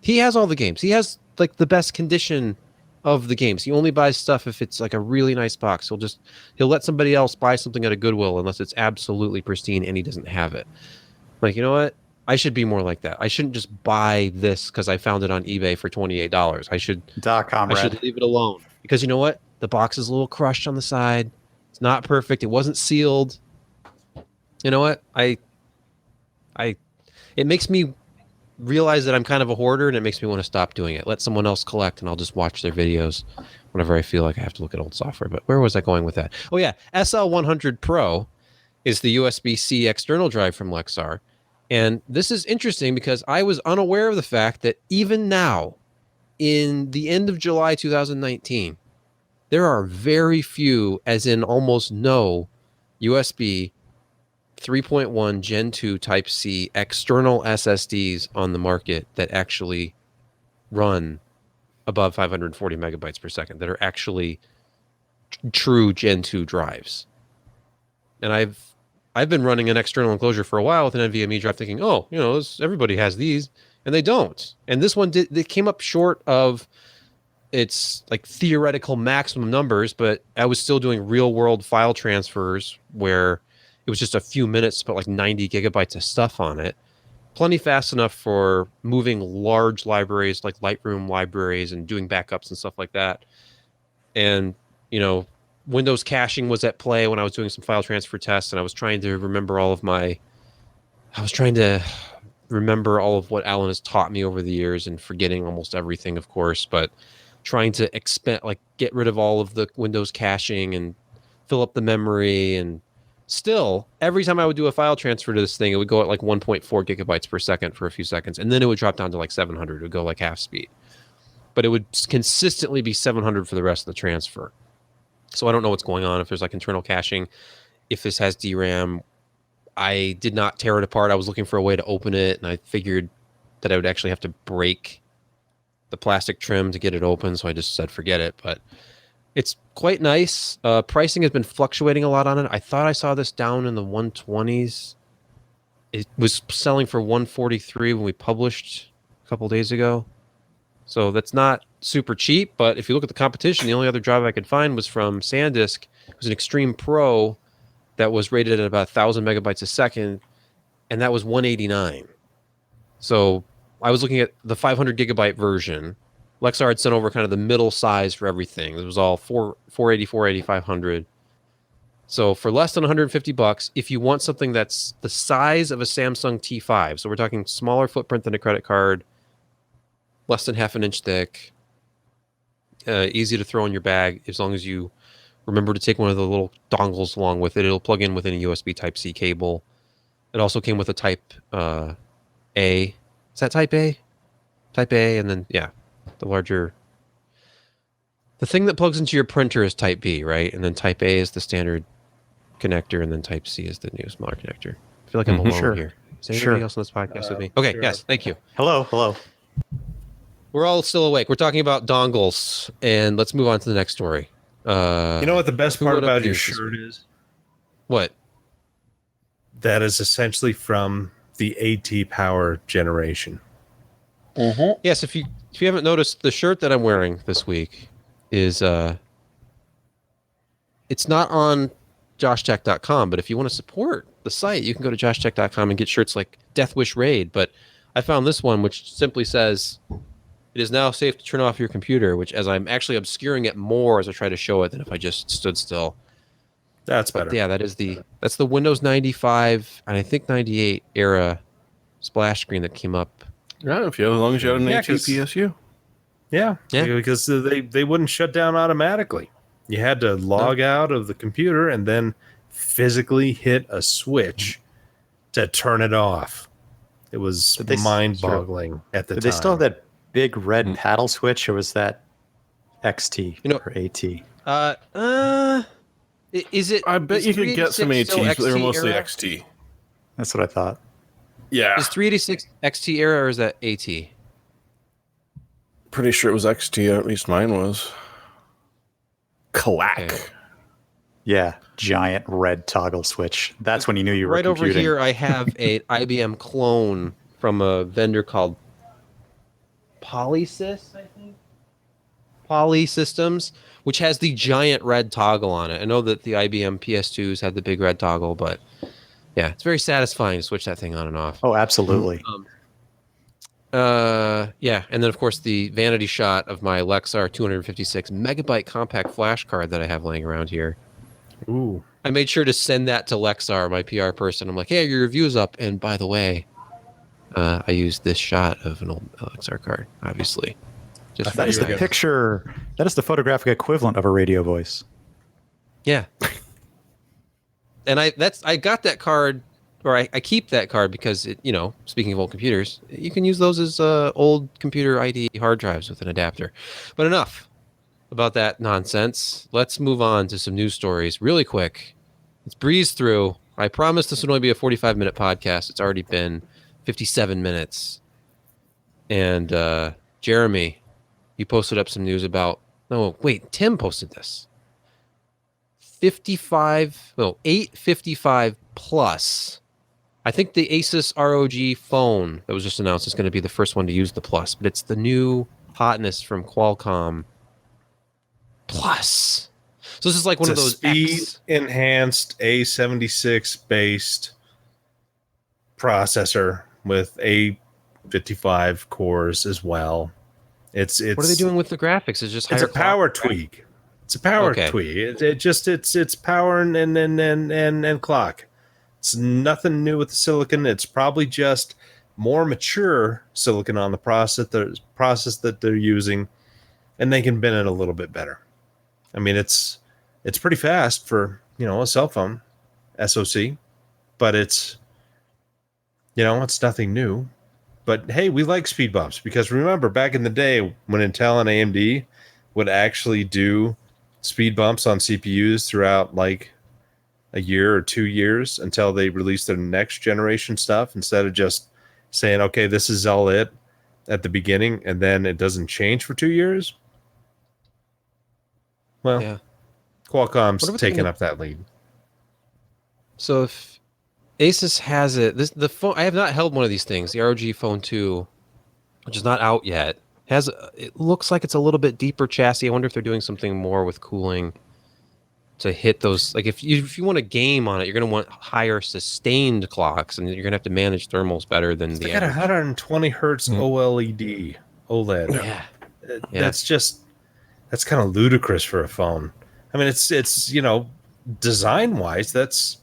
Speaker 1: he has all the games. He has like the best condition of the games. He only buys stuff if it's like a really nice box. He'll let somebody else buy something at a Goodwill unless it's absolutely pristine and he doesn't have it. Like, you know what? I should be more like that. I shouldn't just buy this because I found it on eBay for $28. I should leave it alone. Because you know what? The box is a little crushed on the side. It's not perfect. It wasn't sealed. You know what? It makes me realize that I'm kind of a hoarder, and it makes me want to stop doing it. Let someone else collect, and I'll just watch their videos whenever I feel like I have to look at old software. But where was I going with that? Oh yeah, SL100 Pro is the USB-C external drive from Lexar. And this is interesting because I was unaware of the fact that even now, in the end of July 2019, there are very few, as in almost no, USB 3.1 Gen 2 Type-C external SSDs on the market that actually run above 540 megabytes per second, that are actually true Gen 2 drives. And I've been running an external enclosure for a while with an NVMe drive thinking, oh, you know, everybody has these, and they don't. And this one they came up short of its like theoretical maximum numbers, but I was still doing real world file transfers where it was just a few minutes to put like 90 gigabytes of stuff on it. Plenty fast enough for moving large libraries like Lightroom libraries and doing backups and stuff like that. And, you know, Windows caching was at play when I was doing some file transfer tests, and I was trying to remember all of what Alan has taught me over the years, and forgetting almost everything, of course, but trying to get rid of all of the Windows caching and fill up the memory. And still, every time I would do a file transfer to this thing, it would go at like 1.4 gigabytes per second for a few seconds, and then it would drop down to like 700. It would go like half speed, but it would consistently be 700 for the rest of the transfer. So I don't know what's going on, if there's like internal caching, if this has DRAM. I did not tear it apart. I was looking for a way to open it, and I figured that I would actually have to break the plastic trim to get it open, so I just said forget it. But it's quite nice. Pricing has been fluctuating a lot on it. I thought I saw this down in the 120s. It was selling for 143 when we published a couple days ago. So that's not super cheap, but if you look at the competition, the only other drive I could find was from SanDisk. It was an Extreme Pro that was rated at about 1,000 megabytes a second, and that was 189. So I was looking at the 500 gigabyte version. Lexar had sent over kind of the middle size for everything. It was all 480, 480, 500. So for less than $150, if you want something that's the size of a Samsung T5, so we're talking smaller footprint than a credit card, less than half an inch thick, easy to throw in your bag, as long as you remember to take one of the little dongles along with it. It'll plug in with any USB Type-C cable. It also came with a Type A. Is that Type A? Type A, and then, yeah, the larger... The thing that plugs into your printer is Type B, right? And then Type A is the standard connector, and then Type C is the new smaller connector. I feel like I'm alone here. Is there anybody else on this podcast with me? Okay,
Speaker 3: sure.
Speaker 1: yes, thank you.
Speaker 4: Hello.
Speaker 1: We're all still awake. We're talking about dongles, and let's move on to the next story.
Speaker 3: You know what the best
Speaker 1: who
Speaker 3: part
Speaker 1: would
Speaker 3: about your
Speaker 1: abuse this
Speaker 3: shirt is?
Speaker 1: What?
Speaker 3: That is essentially from the AT power generation.
Speaker 1: Yes, if you haven't noticed, the shirt that I'm wearing this week is it's not on joshtech.com, but if you want to support the site, you can go to joshtech.com and get shirts like Death Wish Raid. But I found this one which simply says, "It is now safe to turn off your computer," which, as I'm actually obscuring it more as I try to show it than if I just stood still.
Speaker 3: That's better.
Speaker 1: But yeah, that's the Windows 95 and I think 98 era splash screen that came up.
Speaker 2: Yeah, as long as you had an ATPSU.
Speaker 3: Yeah, because they wouldn't shut down automatically. You had to log out of the computer and then physically hit a switch to turn it off. It was mind-boggling at the time.
Speaker 4: Did they still have that big red paddle switch, or was that XT or AT?
Speaker 1: Is it?
Speaker 2: I bet you could get some ATs, but they were mostly
Speaker 1: era?
Speaker 2: XT.
Speaker 4: That's what I thought.
Speaker 2: Yeah.
Speaker 1: Is 386 XT era or is that AT?
Speaker 2: Pretty sure it was XT, at least mine was. Clack.
Speaker 1: Okay.
Speaker 4: Yeah, giant red toggle switch. That's when you knew you were
Speaker 1: Right
Speaker 4: computing.
Speaker 1: over here, I have a IBM clone from a vendor called Polysys, I think. Poly Systems, which has the giant red toggle on it. I know that the IBM PS2s had the big red toggle, but yeah, it's very satisfying to switch that thing on and off.
Speaker 4: Oh, absolutely.
Speaker 1: Yeah, and then of course the vanity shot of my Lexar 256 megabyte compact flash card that I have laying around here.
Speaker 3: Ooh.
Speaker 1: I made sure to send that to Lexar, my PR person. I'm like, hey, your review's up, and by the way, I used this shot of an old Lexar card, obviously. Just
Speaker 4: That is the picture. That is the photographic equivalent of a radio voice.
Speaker 1: Yeah. And I got that card, or I keep that card because it, speaking of old computers, you can use those as old computer ID hard drives with an adapter. But enough about that nonsense. Let's move on to some news stories really quick. Let's breeze through. I promised this would only be a 45-minute podcast. It's already been 57 minutes. And Jeremy, you posted up some news about... No, wait, Tim posted this. 855 plus. I think the Asus ROG phone that was just announced is going to be the first one to use the plus, but it's the new hotness from Qualcomm Plus. So this is like one of those
Speaker 3: speed-enhanced A76 based processor with A55 cores as well. It's
Speaker 1: what are they doing with the graphics? It's just
Speaker 3: a power tweak. It's a power tweak. It's power and clock. It's nothing new with the silicon. It's probably just more mature silicon on the process that they're using, and they can bend it a little bit better. I mean, it's pretty fast for a cell phone SoC, but it's it's nothing new. But hey, we like speed bumps because remember back in the day when Intel and AMD would actually do speed bumps on CPUs throughout like a year or 2 years until they released their next generation stuff, instead of just saying, okay, this is all it at the beginning and then it doesn't change for 2 years. Well, yeah. Qualcomm's taking up that lead.
Speaker 1: So if Asus has it, the phone, I have not held one of these things. The ROG Phone 2, which is not out yet, it looks like it's a little bit deeper chassis. I wonder if they're doing something more with cooling to hit those. Like if you want a game on it, you're going to want higher sustained clocks, and you're going to have to manage thermals better than the.
Speaker 3: They got 120 hertz OLED OLED.
Speaker 1: Yeah,
Speaker 3: that's kind of ludicrous for a phone. I mean, it's design wise, that's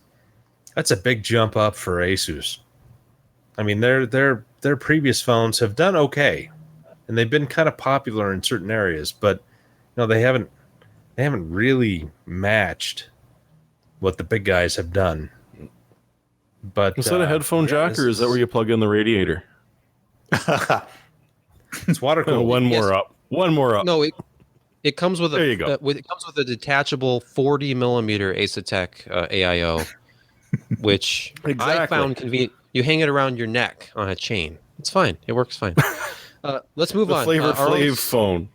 Speaker 3: a big jump up for Asus. I mean, their previous phones have done okay, and they've been kind of popular in certain areas, but they haven't really matched what the big guys have done. But
Speaker 2: is that a headphone jack, or is that where you plug in the radiator?
Speaker 3: It's water cooled.
Speaker 2: One more up.
Speaker 1: No, it comes with
Speaker 2: there you go.
Speaker 1: It comes with a detachable 40 millimeter Asetek AIO, which I found convenient. You hang it around your neck on a chain. It's fine. It works fine. Let's move on.
Speaker 2: Flavor Flav phone.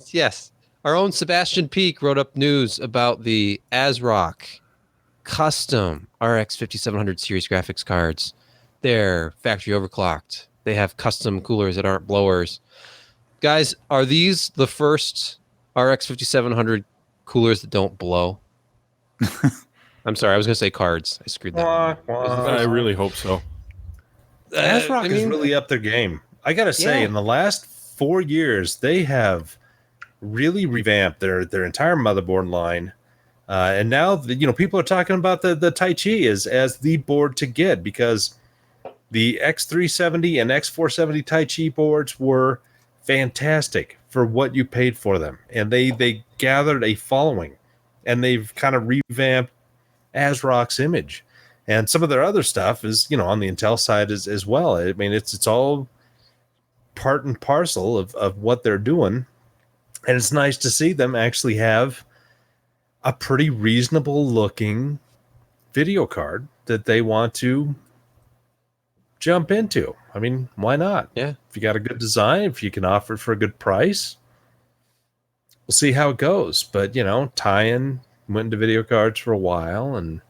Speaker 1: Yes. Our own Sebastian Peak wrote up news about the ASRock custom RX 5700 series graphics cards. They're factory overclocked. They have custom coolers that aren't blowers. Guys, are these the first RX 5700 coolers that don't blow? I'm sorry, I was going to say cards. I screwed that up.
Speaker 2: I really hope so.
Speaker 3: ASRock is really up their game. I gotta say, in the last 4 years, they have really revamped their entire motherboard line, and now people are talking about the Tai Chi as the board to get, because the X370 and X470 Tai Chi boards were fantastic for what you paid for them, and they gathered a following, and they've kind of revamped ASRock's image. And some of their other stuff is, on the Intel side as well. I mean, it's all part and parcel of what they're doing. And it's nice to see them actually have a pretty reasonable looking video card that they want to jump into. I mean, why not?
Speaker 1: Yeah.
Speaker 3: If you got a good design, if you can offer it for a good price, we'll see how it goes. But, Tyan went into video cards for a while, and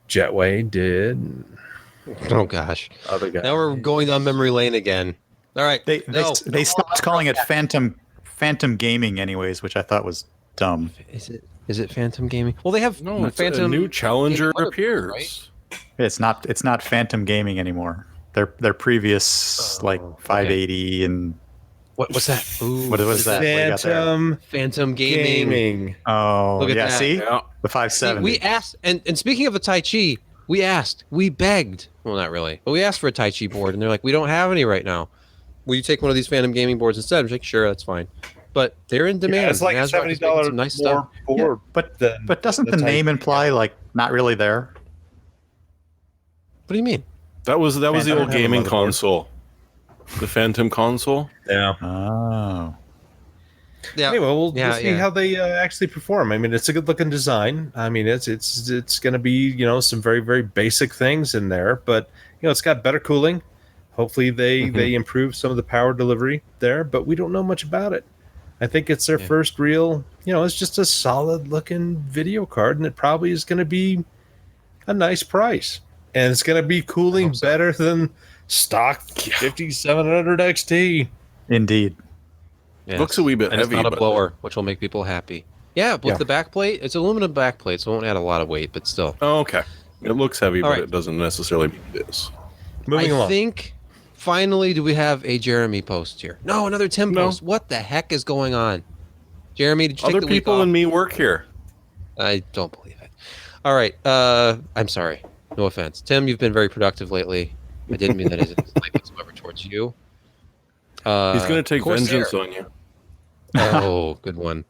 Speaker 3: Jetway did.
Speaker 1: Oh gosh!
Speaker 3: Other guys.
Speaker 1: Now we're going down memory lane again. All right,
Speaker 4: they stopped calling it Phantom Gaming, anyways, which I thought was dumb.
Speaker 1: Is it Phantom Gaming? Well, they have Phantom.
Speaker 2: A new challenger appears.
Speaker 1: Right?
Speaker 4: It's not Phantom Gaming anymore. Their previous 580 and
Speaker 1: what's that? Ooh,
Speaker 4: what was that?
Speaker 1: Phantom Gaming.
Speaker 4: Oh,
Speaker 1: look at that.
Speaker 4: See
Speaker 2: Yeah.
Speaker 4: the 570.
Speaker 1: We asked, and speaking of the Tai Chi, we begged. Well, not really, but we asked for a Tai Chi board, and they're like, we don't have any right now. Will you take one of these Phantom Gaming boards instead? I'm like, sure, that's fine. But they're in demand.
Speaker 3: Yeah, it's like
Speaker 1: ASRock is making
Speaker 3: $70
Speaker 1: some nice
Speaker 3: more
Speaker 1: stuff.
Speaker 3: board.
Speaker 4: Yeah, but doesn't the name imply not really there?
Speaker 1: What do you mean?
Speaker 2: That was the
Speaker 3: Phantom
Speaker 2: old gaming
Speaker 3: motherboard.
Speaker 2: console. The Phantom console.
Speaker 3: Yeah.
Speaker 4: Oh.
Speaker 1: Yeah.
Speaker 3: Anyway, we'll see how they actually perform. I mean, it's a good looking design. I mean, it's going to be some very, very basic things in there, but it's got better cooling. Hopefully they improve some of the power delivery there, but we don't know much about it. I think it's their first real, it's just a solid looking video card, and it probably is going to be a nice price, and it's going to be cooling better than stock 5700 XT.
Speaker 4: Indeed.
Speaker 1: Yes.
Speaker 2: Looks a wee bit
Speaker 1: and
Speaker 2: heavy.
Speaker 1: It's not a
Speaker 2: but-
Speaker 1: blower, which will make people happy. Yeah, with the back plate, it's aluminum back plate, so it won't add a lot of weight, but still.
Speaker 2: Oh, okay. It looks heavy,
Speaker 1: All
Speaker 2: but
Speaker 1: right.
Speaker 2: it doesn't necessarily mean it is.
Speaker 3: Moving along.
Speaker 1: I think finally do we have a Jeremy post here? No, another Tim post. What the heck is going on? Jeremy, did you
Speaker 2: Other
Speaker 1: take the week
Speaker 2: people
Speaker 1: off?
Speaker 2: and me work here.
Speaker 1: I don't believe it. All right. I'm sorry. No offense. Tim, you've been very productive lately. I didn't mean that as a slight whatsoever towards you.
Speaker 2: He's going to take
Speaker 1: Corsair.
Speaker 2: vengeance on you.
Speaker 1: Oh, good one.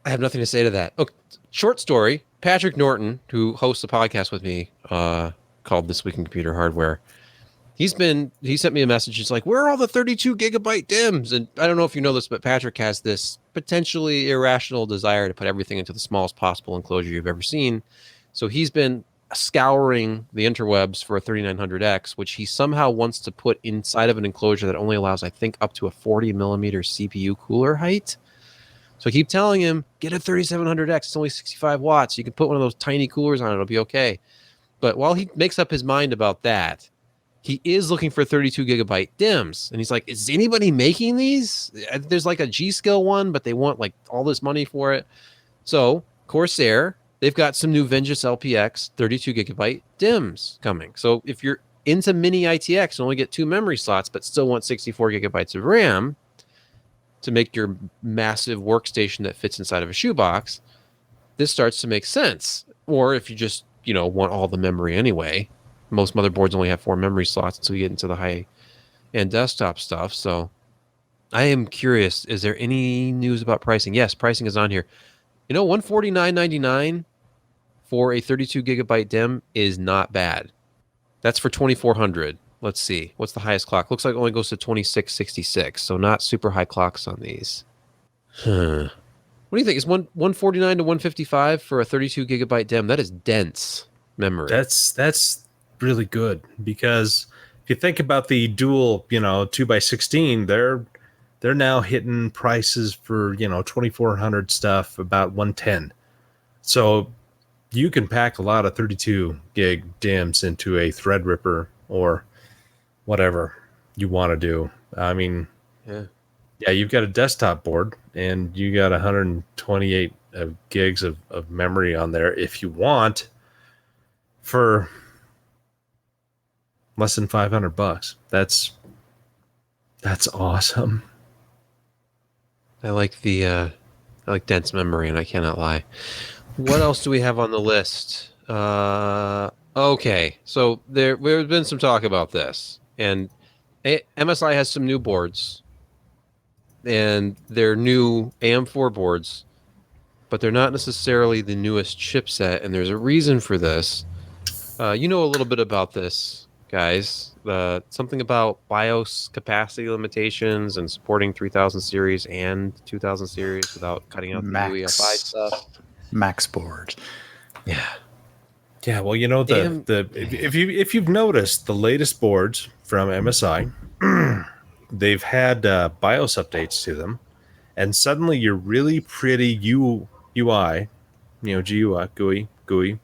Speaker 1: I have nothing to say to that. Okay, short story. Patrick Norton, who hosts a podcast with me called This Week in Computer Hardware, he sent me a message. He's like, where are all the 32 gigabyte DIMMs? And I don't know if you know this, but Patrick has this potentially irrational desire to put everything into the smallest possible enclosure you've ever seen. So he's been scouring the interwebs for a 3900X, which he somehow wants to put inside of an enclosure that only allows, I think, up to a 40 millimeter CPU cooler height. So I keep telling him, get a 3700X. It's only 65 watts. You can put one of those tiny coolers on it. It'll be okay. But while he makes up his mind about that, he is looking for 32 gigabyte DIMMs. And he's like, is anybody making these? There's like a G-Skill one, but they want like all this money for it. So Corsair, they've got some new Vengeance LPX 32 gigabyte DIMMs coming. So if you're into mini ITX and only get 2 memory slots, but still want 64 gigabytes of RAM to make your massive workstation that fits inside of a shoebox, this starts to make sense. Or if you just, want all the memory anyway, most motherboards only have 4 memory slots until you get into the high-end desktop stuff. So I am curious, is there any news about pricing? Yes, pricing is on here. $149.99 for a 32 gigabyte DIMM is not bad. That's for 2400. Let's see. What's the highest clock? Looks like it only goes to 2666, so not super high clocks on these. What do you think? Is 149 to 155 for a 32 gigabyte DIMM? That is dense memory.
Speaker 3: That's really good, because if you think about the dual, 2x16, they're now hitting prices for 2400 stuff about 110. So you can pack a lot of 32 gig DIMMs into a Threadripper or whatever you want to do. I mean, yeah, you've got a desktop board and you got 128 gigs of memory on there if you want for less than $500. That's awesome.
Speaker 1: I like dense memory, and I cannot lie. What else do we have on the list? Okay, so there's been some talk about this, and MSI has some new boards, and they're new AM4 boards, but they're not necessarily the newest chipset, and there's a reason for this. You know a little bit about this, guys. Something about BIOS capacity limitations and supporting 3000 series and 2000 series without cutting out the UEFI stuff.
Speaker 4: Max board.
Speaker 1: Yeah.
Speaker 3: Yeah, well, you know, if you've noticed the latest boards from MSI, they've had BIOS updates to them, and suddenly your really pretty UI, GUI,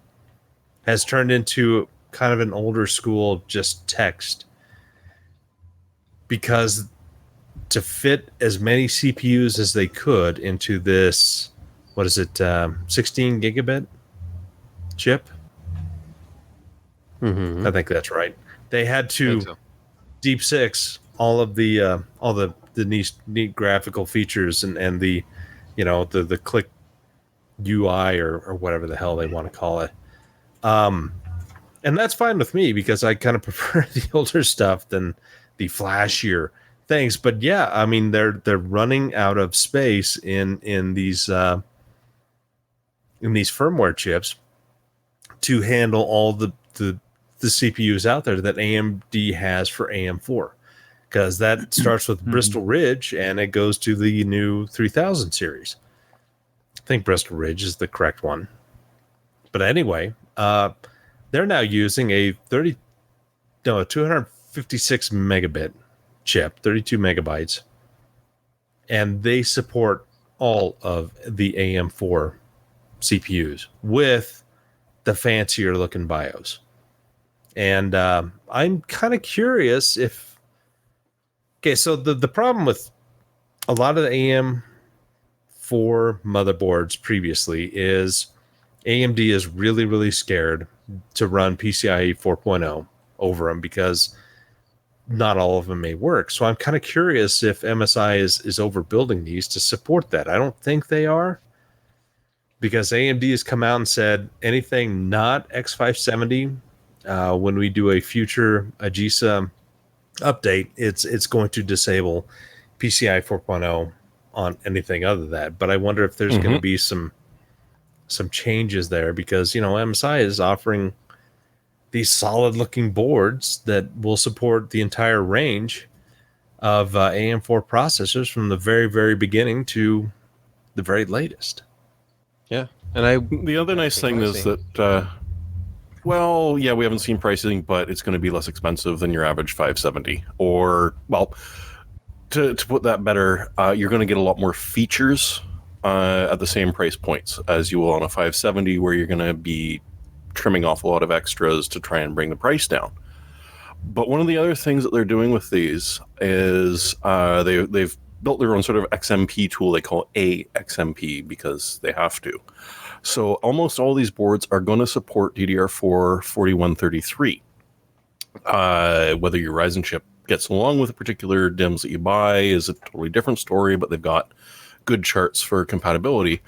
Speaker 3: has turned into kind of an older school just text, because to fit as many CPUs as they could into this, 16 gigabit chip?
Speaker 1: Mm-hmm.
Speaker 3: I think that's right. They had to Deep Six all the neat graphical features and the click UI or whatever the hell they want to call it. And that's fine with me because I kind of prefer the older stuff than the flashier things. But yeah, I mean they're running out of space in these firmware chips to handle all the CPUs out there that AMD has for AM4, because that starts with Bristol Ridge and it goes to the new 3000 series. I think Bristol Ridge is the correct one. But anyway, they're now using a 256 megabit chip, 32 megabytes, and they support all of the AM4 CPUs with the fancier looking BIOS. And I'm kind of curious if... Okay, so the problem with a lot of the AM4 motherboards previously is AMD is really, really scared to run PCIe 4.0 over them because not all of them may work. So I'm kind of curious if MSI is overbuilding these to support that. I don't think they are, because AMD has come out and said anything not X570, when we do a future AGESA update, it's going to disable PCI 4.0 on anything other than that. But I wonder if there's going to be some changes there, because MSI is offering these solid looking boards that will support the entire range of AM4 processors from the very, very beginning to the very latest.
Speaker 1: Yeah. And
Speaker 2: the other nice thing is that we haven't seen pricing, but it's going to be less expensive than your average 570. Or, well, to put that better, you're going to get a lot more features at the same price points as you will on a 570, where you're going to be trimming off a lot of extras to try and bring the price down. But one of the other things that they're doing with these is they've built their own sort of XMP tool. They call it AXMP because they have to. So almost all these boards are going to support DDR4 4133. Whether your Ryzen chip gets along with the particular DIMMs that you buy is a totally different story, but they've got good charts for compatibility.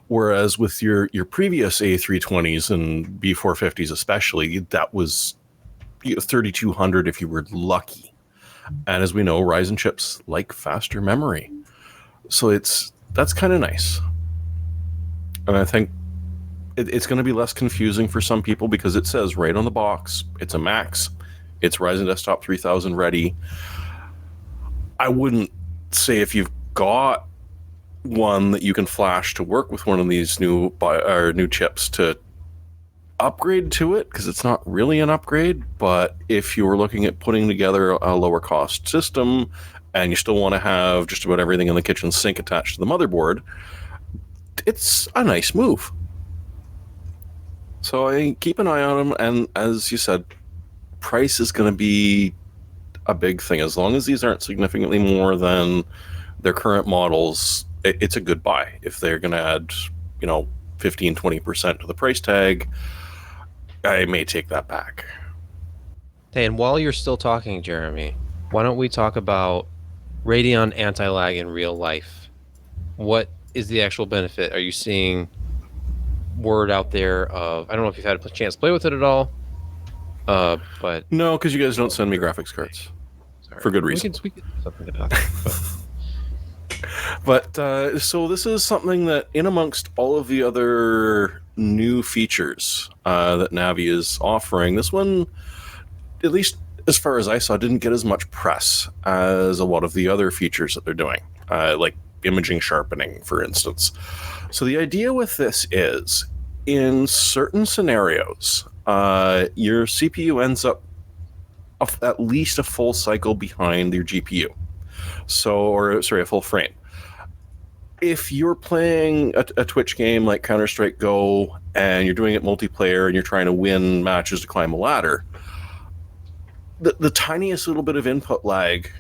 Speaker 2: Whereas with your previous A320s and B450s especially, that was 3200 if you were lucky. And as we know, Ryzen chips like faster memory. So that's kind of nice. And I think it's going to be less confusing for some people because it says right on the box, it's a Max. It's Ryzen Desktop 3000 ready. I wouldn't say if you've got one that you can flash to work with one of these new chips to upgrade to it, because it's not really an upgrade. But if you were looking at putting together a lower cost system and you still want to have just about everything in the kitchen sink attached to the motherboard, it's a nice move. So I keep an eye on them, and as you said, price is going to be a big thing. As long as these aren't significantly more than their current models, it's a good buy. If they're going to add, 15-20% to the price tag, I may take that back.
Speaker 1: Hey, and while you're still talking, Jeremy, why don't we talk about Radeon Anti-Lag in real life? What is the actual benefit? Are you seeing word out there of, I don't know if you've had a chance to play with it at all, but
Speaker 2: No, because you guys don't send me graphics cards.
Speaker 1: sorry.
Speaker 2: For good reason.
Speaker 1: We could do something about that.
Speaker 2: But so this is something that, in amongst all of the other new features that Navi is offering, this one, at least as far as I saw, didn't get as much press as a lot of the other features that they're doing, like imaging sharpening, for instance. So the idea with this is, in certain scenarios, your CPU ends up at least a full cycle behind your GPU. A full frame. If you're playing a Twitch game like Counter-Strike Go and you're doing it multiplayer and you're trying to win matches to climb a ladder, the tiniest little bit of input lag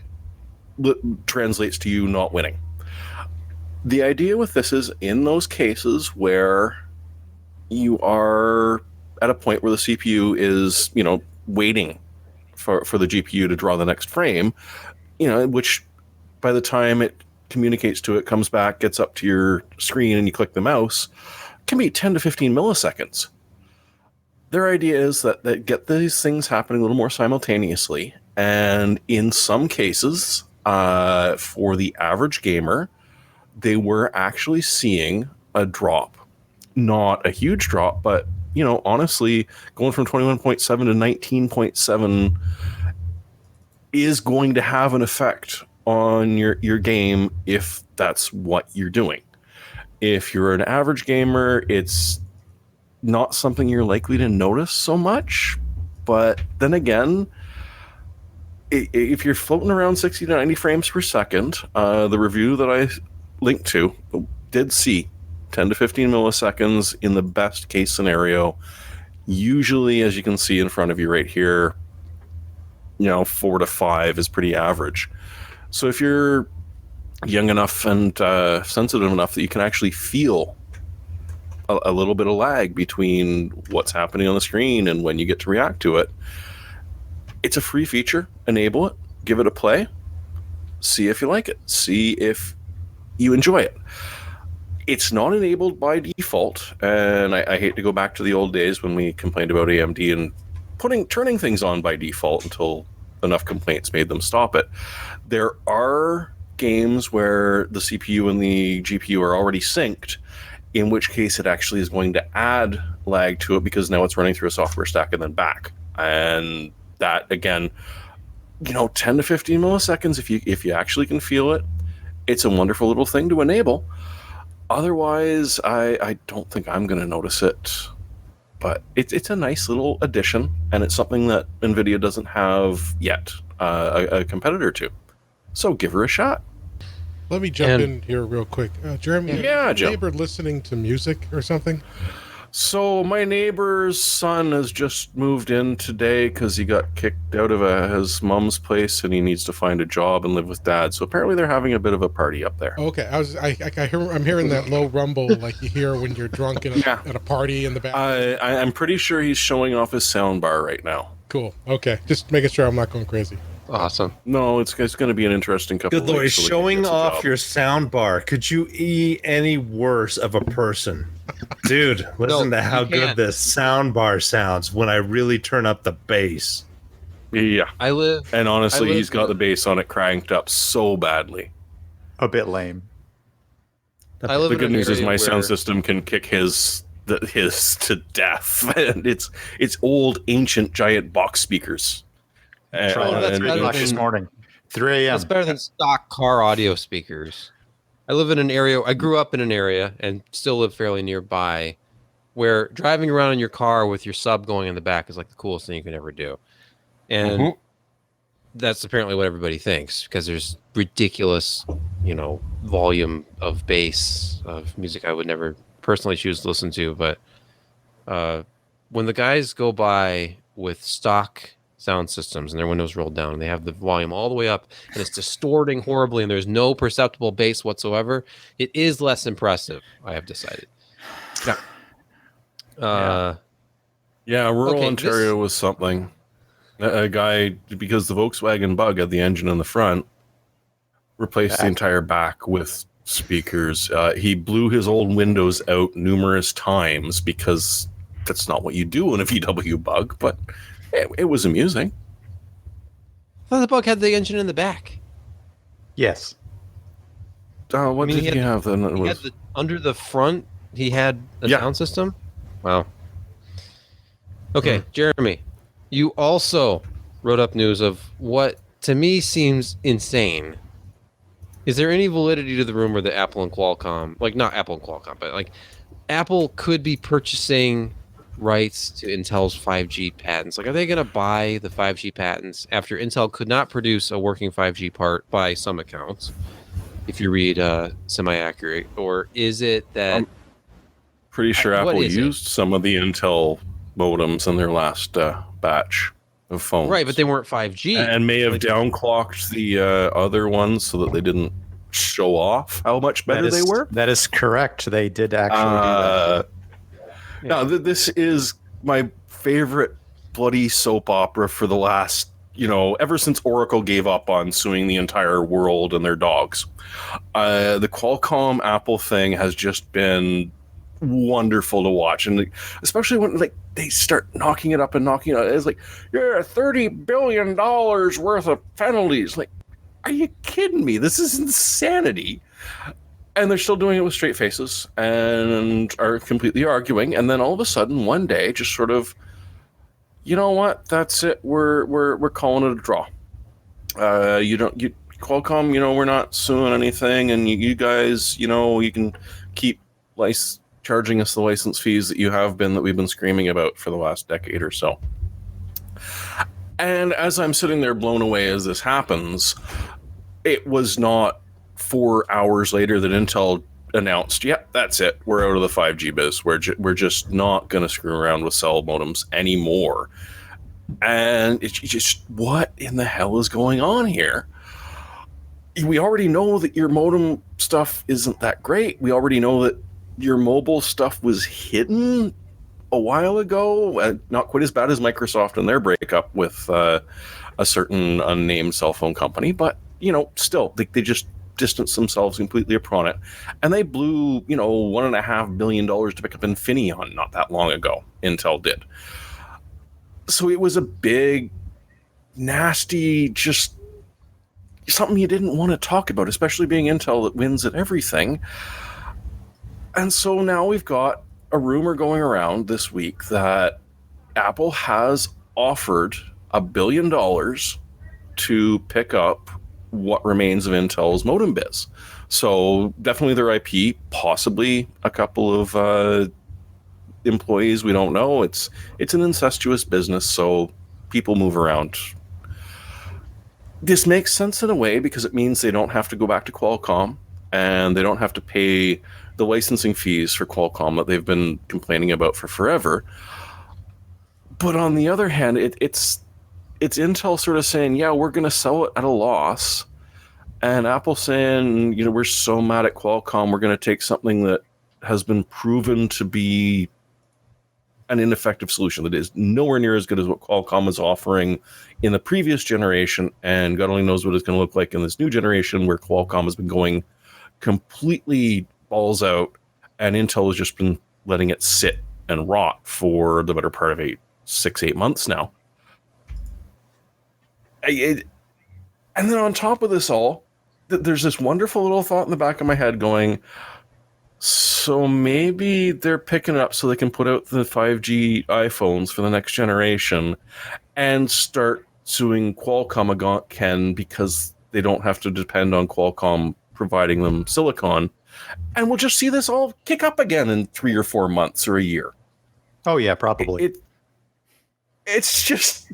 Speaker 2: translates to you not winning. The idea with this is, in those cases where you are at a point where the CPU is, waiting for the GPU to draw the next frame, which by the time it communicates to it, comes back, gets up to your screen, and you click the mouse, can be 10 to 15 milliseconds. Their idea is that they get these things happening a little more simultaneously, and in some cases, for the average gamer, they were actually seeing a drop. Not a huge drop, but, honestly, going from 21.7 to 19.7 is going to have an effect on your game if that's what you're doing. If you're an average gamer, it's not something you're likely to notice so much. But then again, if you're floating around 60 to 90 frames per second, the review that I linked to did see 10 to 15 milliseconds in the best case scenario. Usually, as you can see in front of you right here, 4 to 5 is pretty average. So if you're young enough and sensitive enough that you can actually feel a little bit of lag between what's happening on the screen and when you get to react to it, it's a free feature. Enable it, give it a play, see if you like it, see if you enjoy it. It's not enabled by default, and I hate to go back to the old days when we complained about AMD and turning things on by default until enough complaints made them stop it. There are games where the CPU and the GPU are already synced, in which case it actually is going to add lag to it because now it's running through a software stack and then back. And that, again, 10 to 15 milliseconds, if you actually can feel it, it's a wonderful little thing to enable. Otherwise, I don't think I'm going to notice it. But it's a nice little addition, and it's something that Nvidia doesn't have yet, a competitor to. So give her a shot.
Speaker 5: Let me jump in here real quick. Jeremy,
Speaker 2: yeah,
Speaker 5: is your neighbor listening to music or something?
Speaker 2: So my neighbor's son has just moved in today because he got kicked out of his mom's place and he needs to find a job and live with dad. So apparently they're having a bit of a party up there.
Speaker 5: Okay, I'm hearing that low rumble like you hear when you're drunk at a party in the back.
Speaker 2: I'm pretty sure he's showing off his sound bar right now.
Speaker 5: Cool. Okay, just making sure I'm not going crazy.
Speaker 1: Awesome.
Speaker 2: No, it's going to be an interesting couple.
Speaker 3: Good Lord, showing off your sound bar. Could you be any worse of a person? Dude, listen to how good this sound bar sounds when I really turn up the bass.
Speaker 2: Yeah. And honestly, he's got the bass on it cranked up so badly.
Speaker 4: A bit lame.
Speaker 2: The good news is my sound system can kick his to death. And it's old, ancient, giant box speakers.
Speaker 4: That's better this morning. 3 a.m.
Speaker 1: That's better than stock car audio speakers. I grew up in an area and still live fairly nearby where driving around in your car with your sub going in the back is like the coolest thing you can ever do. And that's apparently what everybody thinks because there's ridiculous, volume of bass of music I would never personally choose to listen to. But when the guys go by with stock sound systems and their windows rolled down and they have the volume all the way up and it's distorting horribly and there's no perceptible bass whatsoever, it is less impressive, I have decided.
Speaker 2: Yeah, rural
Speaker 1: Okay,
Speaker 2: Ontario was something. A guy, because the Volkswagen Bug had the engine in the front, replaced the entire back with speakers. He blew his old windows out numerous times because that's not what you do in a VW Bug, but it was amusing.
Speaker 1: I thought the Bug had the engine in the back.
Speaker 4: Yes.
Speaker 2: What did he have then?
Speaker 1: Under the front, he had a sound system? Wow. Okay, Jeremy, you also wrote up news of what to me seems insane. Is there any validity to the rumor that Apple and Qualcomm, like not Apple and Qualcomm, but like Apple could be purchasing rights to Intel's 5G patents? Like, are they going to buy the 5G patents after Intel could not produce a working 5G part by some accounts, if you read semi-accurate? Or is it that...
Speaker 2: I'm pretty sure Apple used some of the Intel modems in their last batch of phones.
Speaker 1: Right, but they weren't 5G.
Speaker 2: And may have downclocked the other ones so that they didn't show off how much better they were.
Speaker 4: That is correct. They did actually do that.
Speaker 2: Now, this is my favorite bloody soap opera for the last, ever since Oracle gave up on suing the entire world and their dogs. The Qualcomm Apple thing has just been wonderful to watch, and especially when they start knocking it up, it's like, yeah, $30 billion worth of penalties. Like, are you kidding me? This is insanity. And they're still doing it with straight faces and are completely arguing. And then all of a sudden, one day, just sort of, you know what? That's it. We're calling it a draw. Qualcomm, we're not suing anything, and you guys, you can keep charging us the license fees that we've been screaming about for the last decade or so. And as I'm sitting there blown away as this happens, it was not 4 hours later that Intel announced, yep, that's it. We're out of the 5G biz. We're just not going to screw around with cell modems anymore. And it's just, what in the hell is going on here? We already know that your modem stuff isn't that great. We already know that your mobile stuff was hidden a while ago. Not quite as bad as Microsoft and their breakup with a certain unnamed cell phone company, but still, they just distanced themselves completely upon it. And they blew, $1.5 billion to pick up Infineon not that long ago. Intel did. So it was a big, nasty, just something you didn't want to talk about, especially being Intel that wins at everything. And so now we've got a rumor going around this week that Apple has offered $1 billion to pick up what remains of Intel's modem biz. So definitely their IP, possibly a couple of employees. We don't know. It's an incestuous business, so people move around. This makes sense in a way because it means they don't have to go back to Qualcomm and they don't have to pay the licensing fees for Qualcomm that they've been complaining about for forever. But on the other hand, it's Intel sort of saying, yeah, we're going to sell it at a loss. And Apple saying, we're so mad at Qualcomm, we're going to take something that has been proven to be an ineffective solution that is nowhere near as good as what Qualcomm is offering in the previous generation, and God only knows what it's going to look like in this new generation where Qualcomm has been going completely balls out, and Intel has just been letting it sit and rot for the better part of 6-8 months now. And then on top of this all, there's this wonderful little thought in the back of my head going, so maybe they're picking it up so they can put out the 5G iPhones for the next generation and start suing Qualcomm again because they don't have to depend on Qualcomm providing them silicon. And we'll just see this all kick up again in 3 or 4 months or a year.
Speaker 4: Oh, yeah, probably.
Speaker 2: It's just,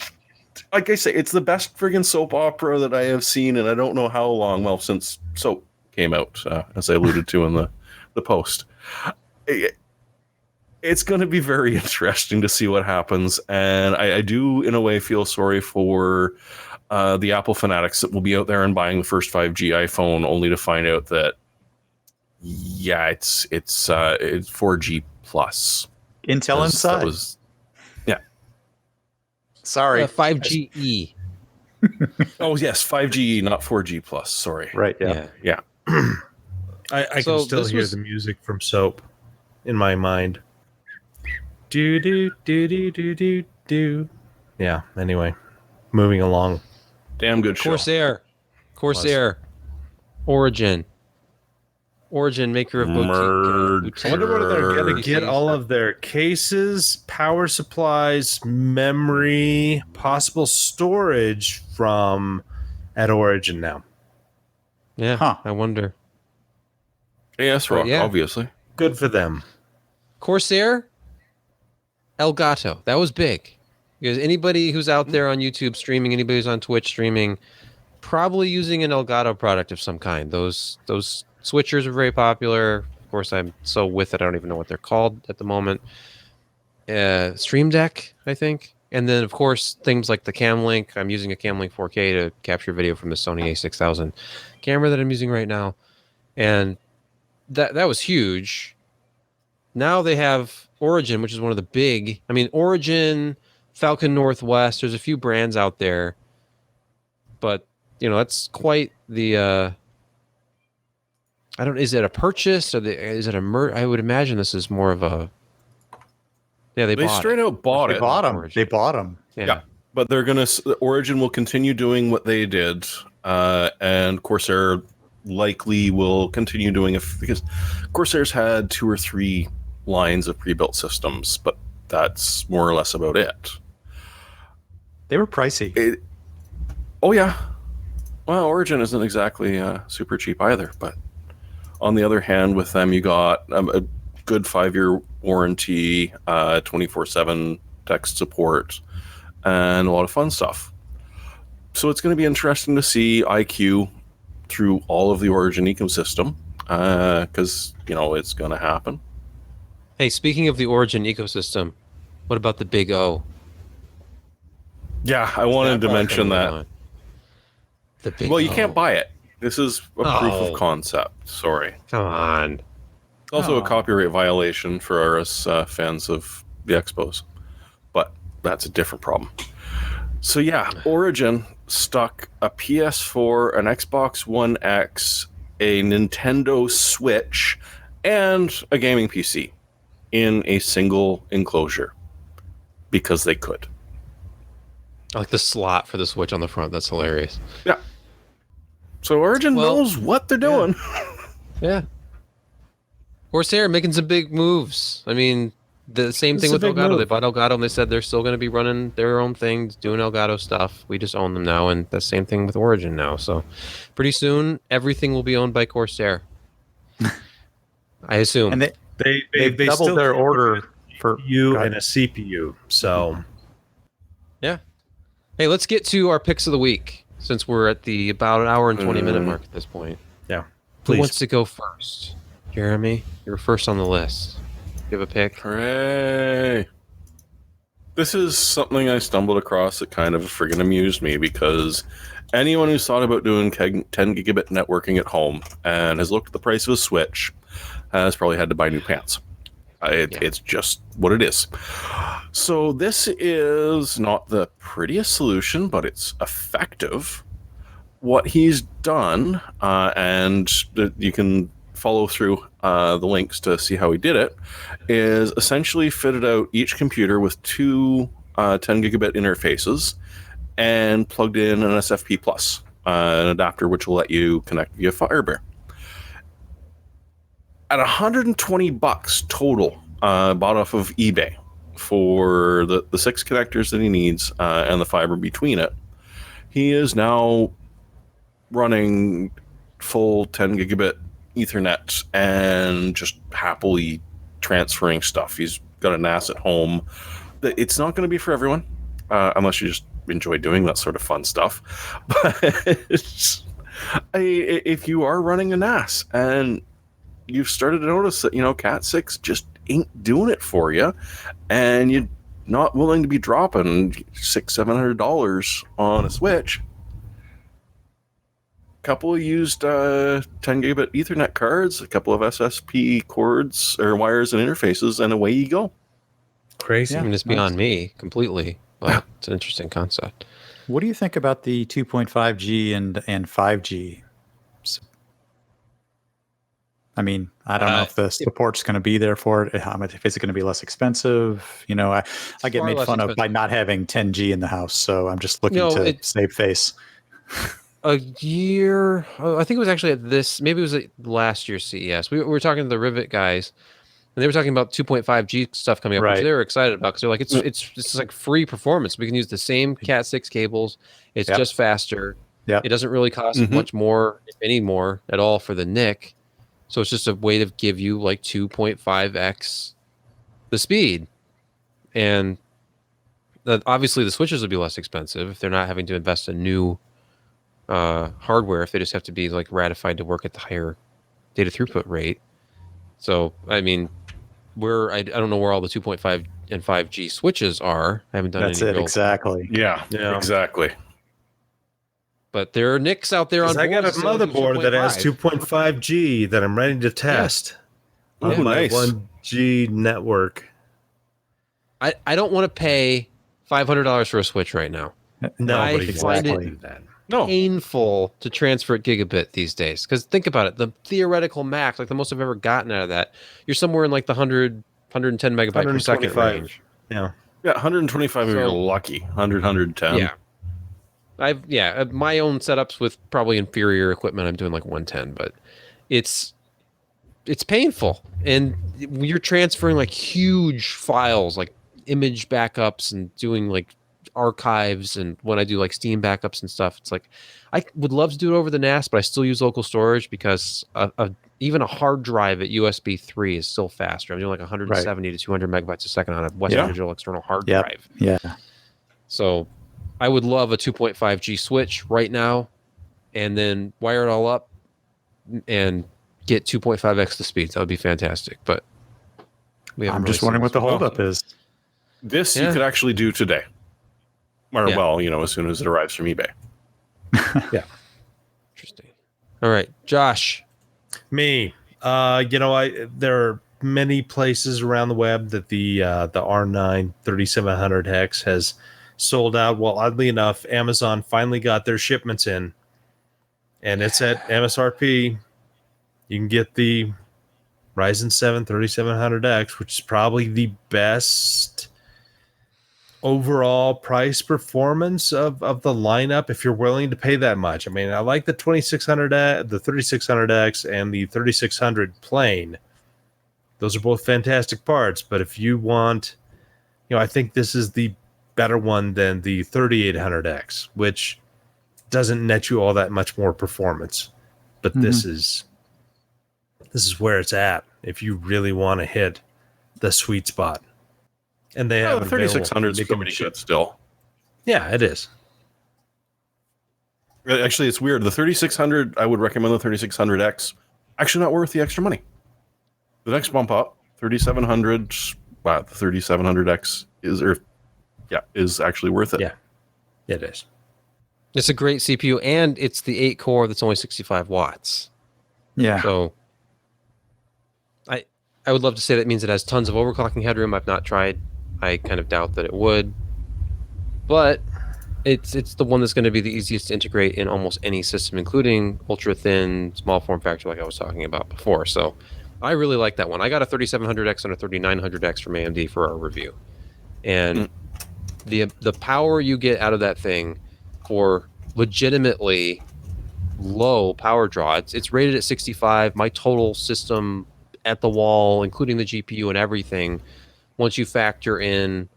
Speaker 2: like I say, it's the best friggin' soap opera that I have seen, and I don't know how long, well, since Soap came out, as I alluded to in the post. it's going to be very interesting to see what happens. And I do, in a way, feel sorry for the Apple fanatics that will be out there and buying the first 5G iPhone only to find out that, yeah, it's 4G plus.
Speaker 4: Intel inside.
Speaker 2: Yeah.
Speaker 4: Sorry.
Speaker 1: 5GE.
Speaker 2: Oh, yes, 5G, not 4G plus. Sorry.
Speaker 4: Right, yeah.
Speaker 2: Yeah.
Speaker 3: I
Speaker 1: So
Speaker 3: can still
Speaker 1: this
Speaker 3: hear
Speaker 1: was-
Speaker 3: the music from Soap in my mind. Do do do do do do do. Yeah. Anyway, moving along.
Speaker 2: Damn good show.
Speaker 1: Corsair. Origin, maker of boutique.
Speaker 3: I wonder where they're going to
Speaker 1: PCs.
Speaker 3: get all of their cases, power supplies, memory, possible storage from at Origin now.
Speaker 1: Yeah,
Speaker 4: Huh.
Speaker 1: I wonder.
Speaker 2: ASRock,
Speaker 1: yeah.
Speaker 2: obviously.
Speaker 3: Good for them.
Speaker 1: Corsair, Elgato. That was big. Because anybody who's out there on YouTube streaming, anybody who's on Twitch streaming, probably using an Elgato product of some kind. Those switchers are very popular. Of course, I'm so with it, I don't even know what they're called at the moment. Stream Deck, I think. And then, of course, things like the Cam Link. I'm using a Cam Link 4K to capture video from the Sony a6000 camera that I'm using right now. And that was huge. Now they have Origin, which is one of the big... I mean, Origin, Falcon Northwest, there's a few brands out there. But, that's quite the... is it a purchase? Or is it a I would imagine this is more of a... Yeah, they bought
Speaker 2: straight out bought
Speaker 4: They
Speaker 2: it.
Speaker 4: bought them.
Speaker 1: Origin.
Speaker 4: They bought them.
Speaker 2: Yeah. But they're going to... Origin will continue doing what they did. And Corsair likely will continue doing it. Because Corsair's had 2 or 3 lines of pre-built systems. But that's more or less about it.
Speaker 4: They were pricey.
Speaker 2: Oh, yeah. Well, Origin isn't exactly super cheap either. But on the other hand, with them, you got a good 5-year warranty, 24/7 text support, and a lot of fun stuff. So it's going to be interesting to see IQ through all of the Origin ecosystem, because it's going to happen.
Speaker 1: Hey, speaking of the Origin ecosystem, what about the Big O?
Speaker 2: Yeah, I wanted to mention that.
Speaker 1: The Big
Speaker 2: Well, you
Speaker 1: O.
Speaker 2: can't buy it. This is a proof
Speaker 1: Oh.
Speaker 2: of concept. Sorry.
Speaker 1: Come on.
Speaker 2: Also a copyright violation for us fans of the Expos. But that's a different problem. So yeah, Origin stuck a PS4, an Xbox One X, a Nintendo Switch, and a gaming PC in a single enclosure because they could.
Speaker 1: I like the slot for the Switch on the front. That's hilarious.
Speaker 2: Yeah. So Origin
Speaker 1: Well,
Speaker 2: knows what they're doing.
Speaker 1: Yeah. Corsair making some big moves. I mean, the same
Speaker 3: This
Speaker 1: thing
Speaker 3: is
Speaker 1: with
Speaker 3: a big
Speaker 1: Elgato.
Speaker 3: move.
Speaker 1: They bought Elgato and they said they're still going to be running their own things, doing Elgato stuff. We just own them now, and the same thing with Origin now. So pretty soon, everything will be owned by Corsair. I assume.
Speaker 4: And
Speaker 3: They
Speaker 4: doubled
Speaker 3: still
Speaker 4: their
Speaker 3: keep
Speaker 4: order for
Speaker 3: you and a CPU. So
Speaker 1: Yeah. Hey, let's get to our picks of the week, since we're at the about an hour and 20-minute mark at this point.
Speaker 3: yeah,
Speaker 1: Who
Speaker 3: please.
Speaker 1: wants to go first? Jeremy, you're first on the list. You have a pick?
Speaker 2: Hooray! This is something I stumbled across that kind of friggin' amused me, because anyone who's thought about doing 10 gigabit networking at home and has looked at the price of a Switch has probably had to buy new pants. It's just what it is. So this is not the prettiest solution, but it's effective. What he's done, and you can follow through the links to see how he did it, is essentially fitted out each computer with 2 10 gigabit interfaces and plugged in an SFP Plus, an adapter which will let you connect via Fiber. At $120 total, bought off of eBay for the 6 connectors that he needs and the fiber between it, he is now running full 10 gigabit Ethernet and just happily transferring stuff. He's got a NAS at home. It's not going to be for everyone, unless you just enjoy doing that sort of fun stuff. But if you are running a NAS and you've started to notice that, Cat 6 just ain't doing it for you, and you're not willing to be dropping $600-700 on a Switch. Couple of used 10 gigabit Ethernet cards, a couple of SSP cords or wires and interfaces, and away you go.
Speaker 3: Crazy.
Speaker 1: I mean, it's beyond me completely. But it's an interesting concept.
Speaker 4: What do you think about the 2.5G and 5G? I mean, I don't know if the support's going to be there for it. How much? If it's going to be less expensive? You know, I get made fun of by not having 10G in the house, so I'm just looking to save face.
Speaker 1: A year, I think it was actually at this, maybe it was at last year's CES. We were talking to the Rivet guys, and they were talking about 2.5G stuff coming up, which they were excited about because they're like, it's like free performance. We can use the same Cat 6 cables. It's just faster. It doesn't really cost much more, if any more, at all for the NIC. So it's just a way to give you like 2.5x the speed. And obviously the switches would be less expensive if they're not having to invest in new hardware, if they just have to be like ratified to work at the higher data throughput rate. So I mean, I don't know where all the 2.5 and 5G switches are. I haven't done
Speaker 4: That's
Speaker 1: any
Speaker 4: it exactly.
Speaker 2: Yeah, exactly.
Speaker 1: But there are NICs out there on
Speaker 3: I got a motherboard that has 2.5G that I'm ready to test on my 1G network.
Speaker 1: I don't want to pay $500 for a switch right now.
Speaker 3: Nobody
Speaker 1: find it
Speaker 3: that.
Speaker 1: painful to transfer at gigabit these days. Because think about it, the theoretical max, like the most I've ever gotten out of that, you're somewhere in like the 110 megabyte per second range.
Speaker 3: Yeah.
Speaker 2: Yeah, 125 if you're lucky. 110.
Speaker 1: Yeah. My own setups with probably inferior equipment, I'm doing like 110, but it's painful. And you're transferring like huge files, like image backups and doing like archives, and when I do like Steam backups and stuff, it's like I would love to do it over the NAS, but I still use local storage because even a hard drive at USB 3 is still faster. I'm doing like 170 to 200 megabytes a second on a Western Digital external hard drive.
Speaker 4: Yeah.
Speaker 1: So I would love a 2.5G switch right now, and then wire it all up and get 2.5x the speeds. That would be fantastic. But
Speaker 4: I'm just wondering what the holdup is.
Speaker 2: This you could actually do today. Or, as soon as it arrives from eBay.
Speaker 1: Interesting. All right, Josh.
Speaker 3: Me. There are many places around the web that the R9 3700 hex has sold out. Well, oddly enough, Amazon finally got their shipments in, and it's at MSRP. You can get the Ryzen 7 3700X, which is probably the best overall price performance of the lineup if you're willing to pay that much. I mean, I like the 2600, the 3600X and the 3600 plain. Those are both fantastic parts, but if you want, I think this is the better one than the 3800X, which doesn't net you all that much more performance. But this is where it's at if you really want to hit the sweet spot. And they have
Speaker 2: the 3600 is pretty good still.
Speaker 3: Yeah, it is.
Speaker 2: Actually, it's weird. The 3600, I would recommend the 3600X. Actually, not worth the extra money. The next bump up, 3700. Wow, the 3700X is actually worth it.
Speaker 3: Yeah, it is.
Speaker 1: It's a great CPU, and it's the 8 core that's only 65 watts.
Speaker 4: Yeah.
Speaker 1: So I would love to say that means it has tons of overclocking headroom. I've not tried. I kind of doubt that it would, but it's the one that's going to be the easiest to integrate in almost any system, including ultra thin, small form factor, like I was talking about before. So I really like that one. I got a 3700X and a 3900X from AMD for our review, and the power you get out of that thing for legitimately low power draw. It's rated at 65. My total system at the wall, including the GPU and everything, once you factor in,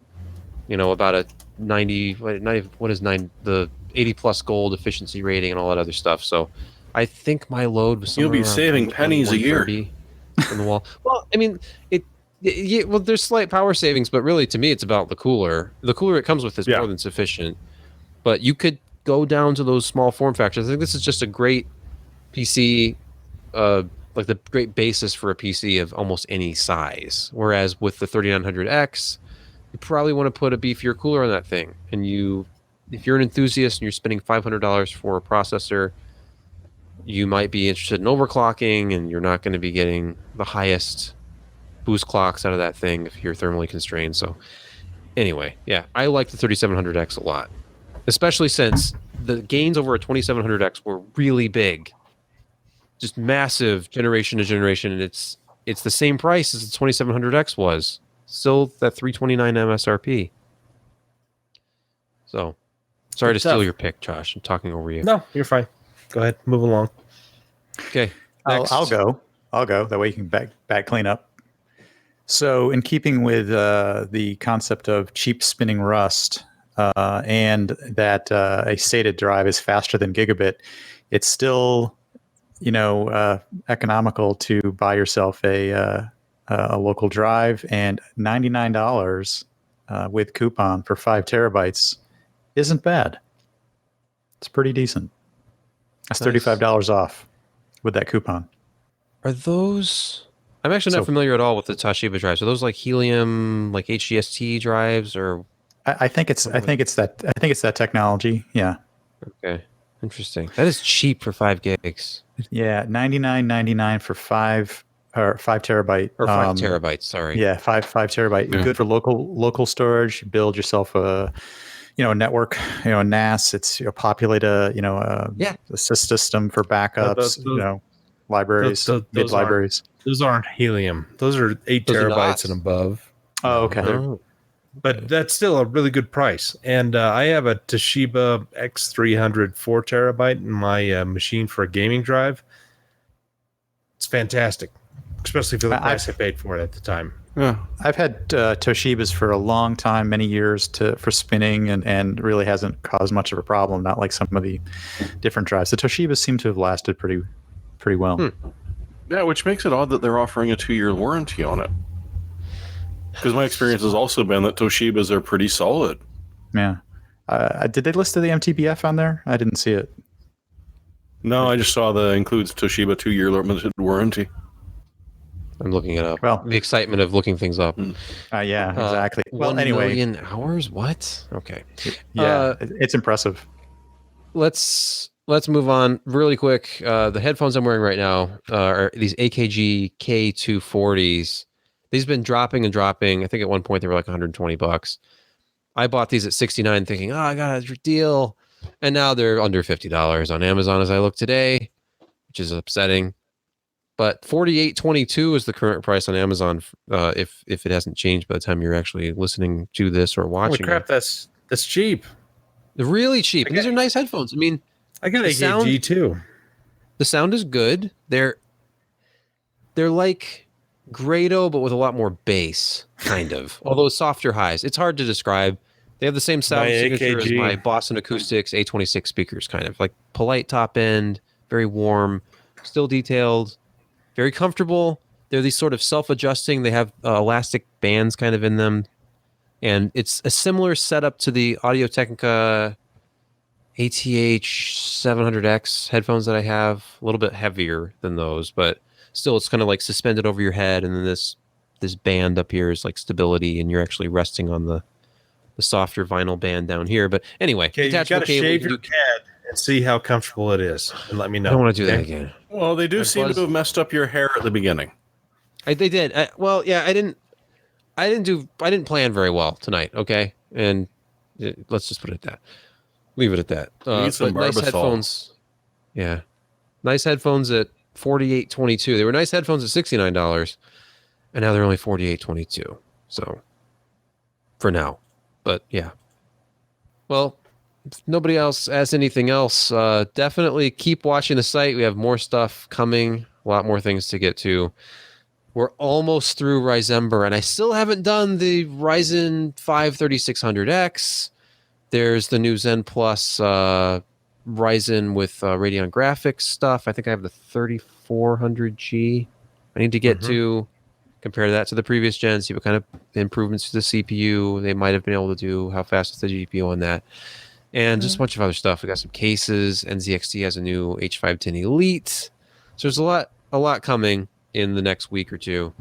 Speaker 1: about a 90, the 80 plus gold efficiency rating and all that other stuff. So I think my load was somewhere
Speaker 2: you'll be saving pennies a year
Speaker 1: from the wall. Well, I mean, there's slight power savings, but really to me, it's about the cooler. The cooler it comes with is more than sufficient. But you could go down to those small form factors. I think this is just a great PC like the great basis for a PC of almost any size. Whereas with the 3900X, you probably want to put a beefier cooler on that thing. And if you're an enthusiast and you're spending $500 for a processor, you might be interested in overclocking, and you're not going to be getting the highest boost clocks out of that thing if you're thermally constrained. So anyway, yeah, I like the 3700X a lot, especially since the gains over a 2700X were really big, just massive generation to generation, and it's the same price as the 2700X was, still that 329 MSRP. So sorry to steal your pick, Josh. I'm talking over you.
Speaker 3: No, you're fine. Go ahead, move along.
Speaker 1: Okay,
Speaker 4: I'll go. That way you can back clean up. So, in keeping with the concept of cheap spinning rust and that a SATA drive is faster than gigabit, it's still, economical to buy yourself a local drive, and $99 with coupon for 5 terabytes isn't bad. It's pretty decent. That's
Speaker 1: Nice.
Speaker 4: $35 off with that coupon.
Speaker 1: Are those? I'm actually not familiar at all with the Toshiba drives. Are those like Helium, like HGST drives, or?
Speaker 4: I think it's that technology. Yeah.
Speaker 1: Okay, interesting. That is cheap for 5 gigs.
Speaker 4: Yeah, $99.99 for 5 terabyte
Speaker 1: Or 5 terabytes. Sorry.
Speaker 4: Yeah, 5 terabyte.
Speaker 2: Yeah.
Speaker 4: Good for local storage. You build yourself a network, a NAS. It's populate a system for backups. Libraries, mid libraries.
Speaker 3: Those aren't Helium. Those are 8
Speaker 1: Those are
Speaker 3: terabytes
Speaker 1: not.
Speaker 3: and above.
Speaker 4: Oh, okay.
Speaker 3: But that's still a really good price. And I have a Toshiba X300 4 terabyte in my machine for a gaming drive. It's fantastic, especially for the price I paid for it at the time.
Speaker 2: Yeah.
Speaker 4: I've had Toshibas for a long time, many years for spinning, and really hasn't caused much of a problem. Not like some of the different drives. The Toshibas seem to have lasted pretty well.
Speaker 2: Yeah, which makes it odd that they're offering a 2-year warranty on it. Because my experience has also been that Toshibas are pretty solid.
Speaker 4: Yeah. Did they list the MTBF on there? I didn't see it.
Speaker 2: No, I just saw the includes Toshiba 2-year limited warranty.
Speaker 1: I'm looking it up.
Speaker 4: Well,
Speaker 1: the excitement of looking things up.
Speaker 4: Yeah, exactly. Well,
Speaker 1: 1
Speaker 4: anyway,
Speaker 1: million hours. What? Okay.
Speaker 4: Yeah, it's impressive.
Speaker 1: Let's move on really quick. The headphones I'm wearing right now are these AKG K240s. These have been dropping and dropping. I think at one point they were like $120. I bought these at $69 thinking, I got a deal. And now they're under $50 on Amazon as I look today, which is upsetting. But $48.22 is the current price on Amazon if it hasn't changed by the time you're actually listening to this or watching.
Speaker 3: Holy crap, that's cheap.
Speaker 1: They're really cheap. And these are nice headphones. I mean,
Speaker 3: I got AKG too.
Speaker 1: The sound is good. They're like Grado, but with a lot more bass, kind of. Although softer highs. It's hard to describe. They have the same sound signature as my Boston Acoustics A26 speakers, kind of like polite top end, very warm, still detailed, very comfortable. They're these sort of self-adjusting. They have elastic bands kind of in them. And it's a similar setup to the Audio-Technica ATH 700X headphones that I have. A little bit heavier than those, but still it's kind of like suspended over your head. And then this band up here is like stability, and you're actually resting on the softer vinyl band down here. But anyway,
Speaker 3: you got to shave your head and see how comfortable it is, and let me know.
Speaker 1: I don't want to do that again.
Speaker 2: Well, they do seem to have messed up your hair at the beginning.
Speaker 1: They did. I didn't plan very well tonight. Okay, and let's just put it at that. Leave it at that.
Speaker 2: Need some
Speaker 1: but nice
Speaker 2: Barbasol.
Speaker 1: headphones. Yeah, nice headphones at $48.22. They were nice headphones at $69, and now they're only $48.22. So for now, but yeah. Well, if nobody else has anything else, definitely keep watching the site. We have more stuff coming. A lot more things to get to. We're almost through Ryzen, and I still haven't done the Ryzen 5 3600X. There's the new Zen Plus Ryzen with Radeon graphics stuff. I think I have the 3400G. I need to get to compare that to the previous gen, see what kind of improvements to the CPU they might have been able to do, how fast is the GPU on that, and just a bunch of other stuff. We got some cases. NZXT has a new H510 Elite. So there's a a lot coming in the next week or two.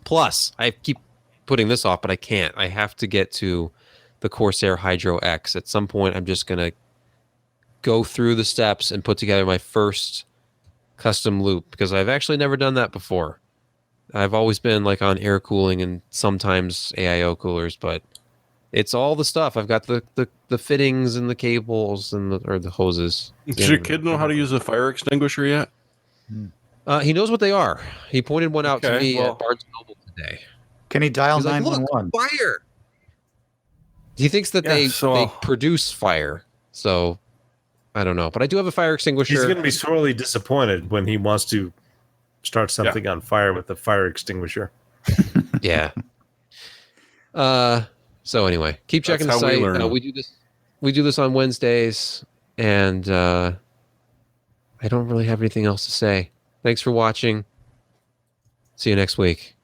Speaker 1: Plus, I keep putting this off, but I can't. I have to get to the Corsair Hydro X. At some point, I'm just going to go through the steps and put together my first custom loop, because I've actually never done that before. I've always been like on air cooling and sometimes AIO coolers, but it's all the stuff. I've got the fittings and the cables and the hoses.
Speaker 2: Does your kid know how to use a fire extinguisher yet?
Speaker 1: He knows what they are. He pointed one out to me at Barnes & Noble today.
Speaker 4: Can he dial
Speaker 1: He's like,
Speaker 4: 911?
Speaker 1: look, fire! He thinks that they produce fire, so I don't know. But I do have a fire extinguisher.
Speaker 3: He's going to be sorely disappointed when he wants to start something on fire with a fire extinguisher.
Speaker 1: Yeah. So anyway, keep checking the site. We do this on Wednesdays, and I don't really have anything else to say. Thanks for watching. See you next week.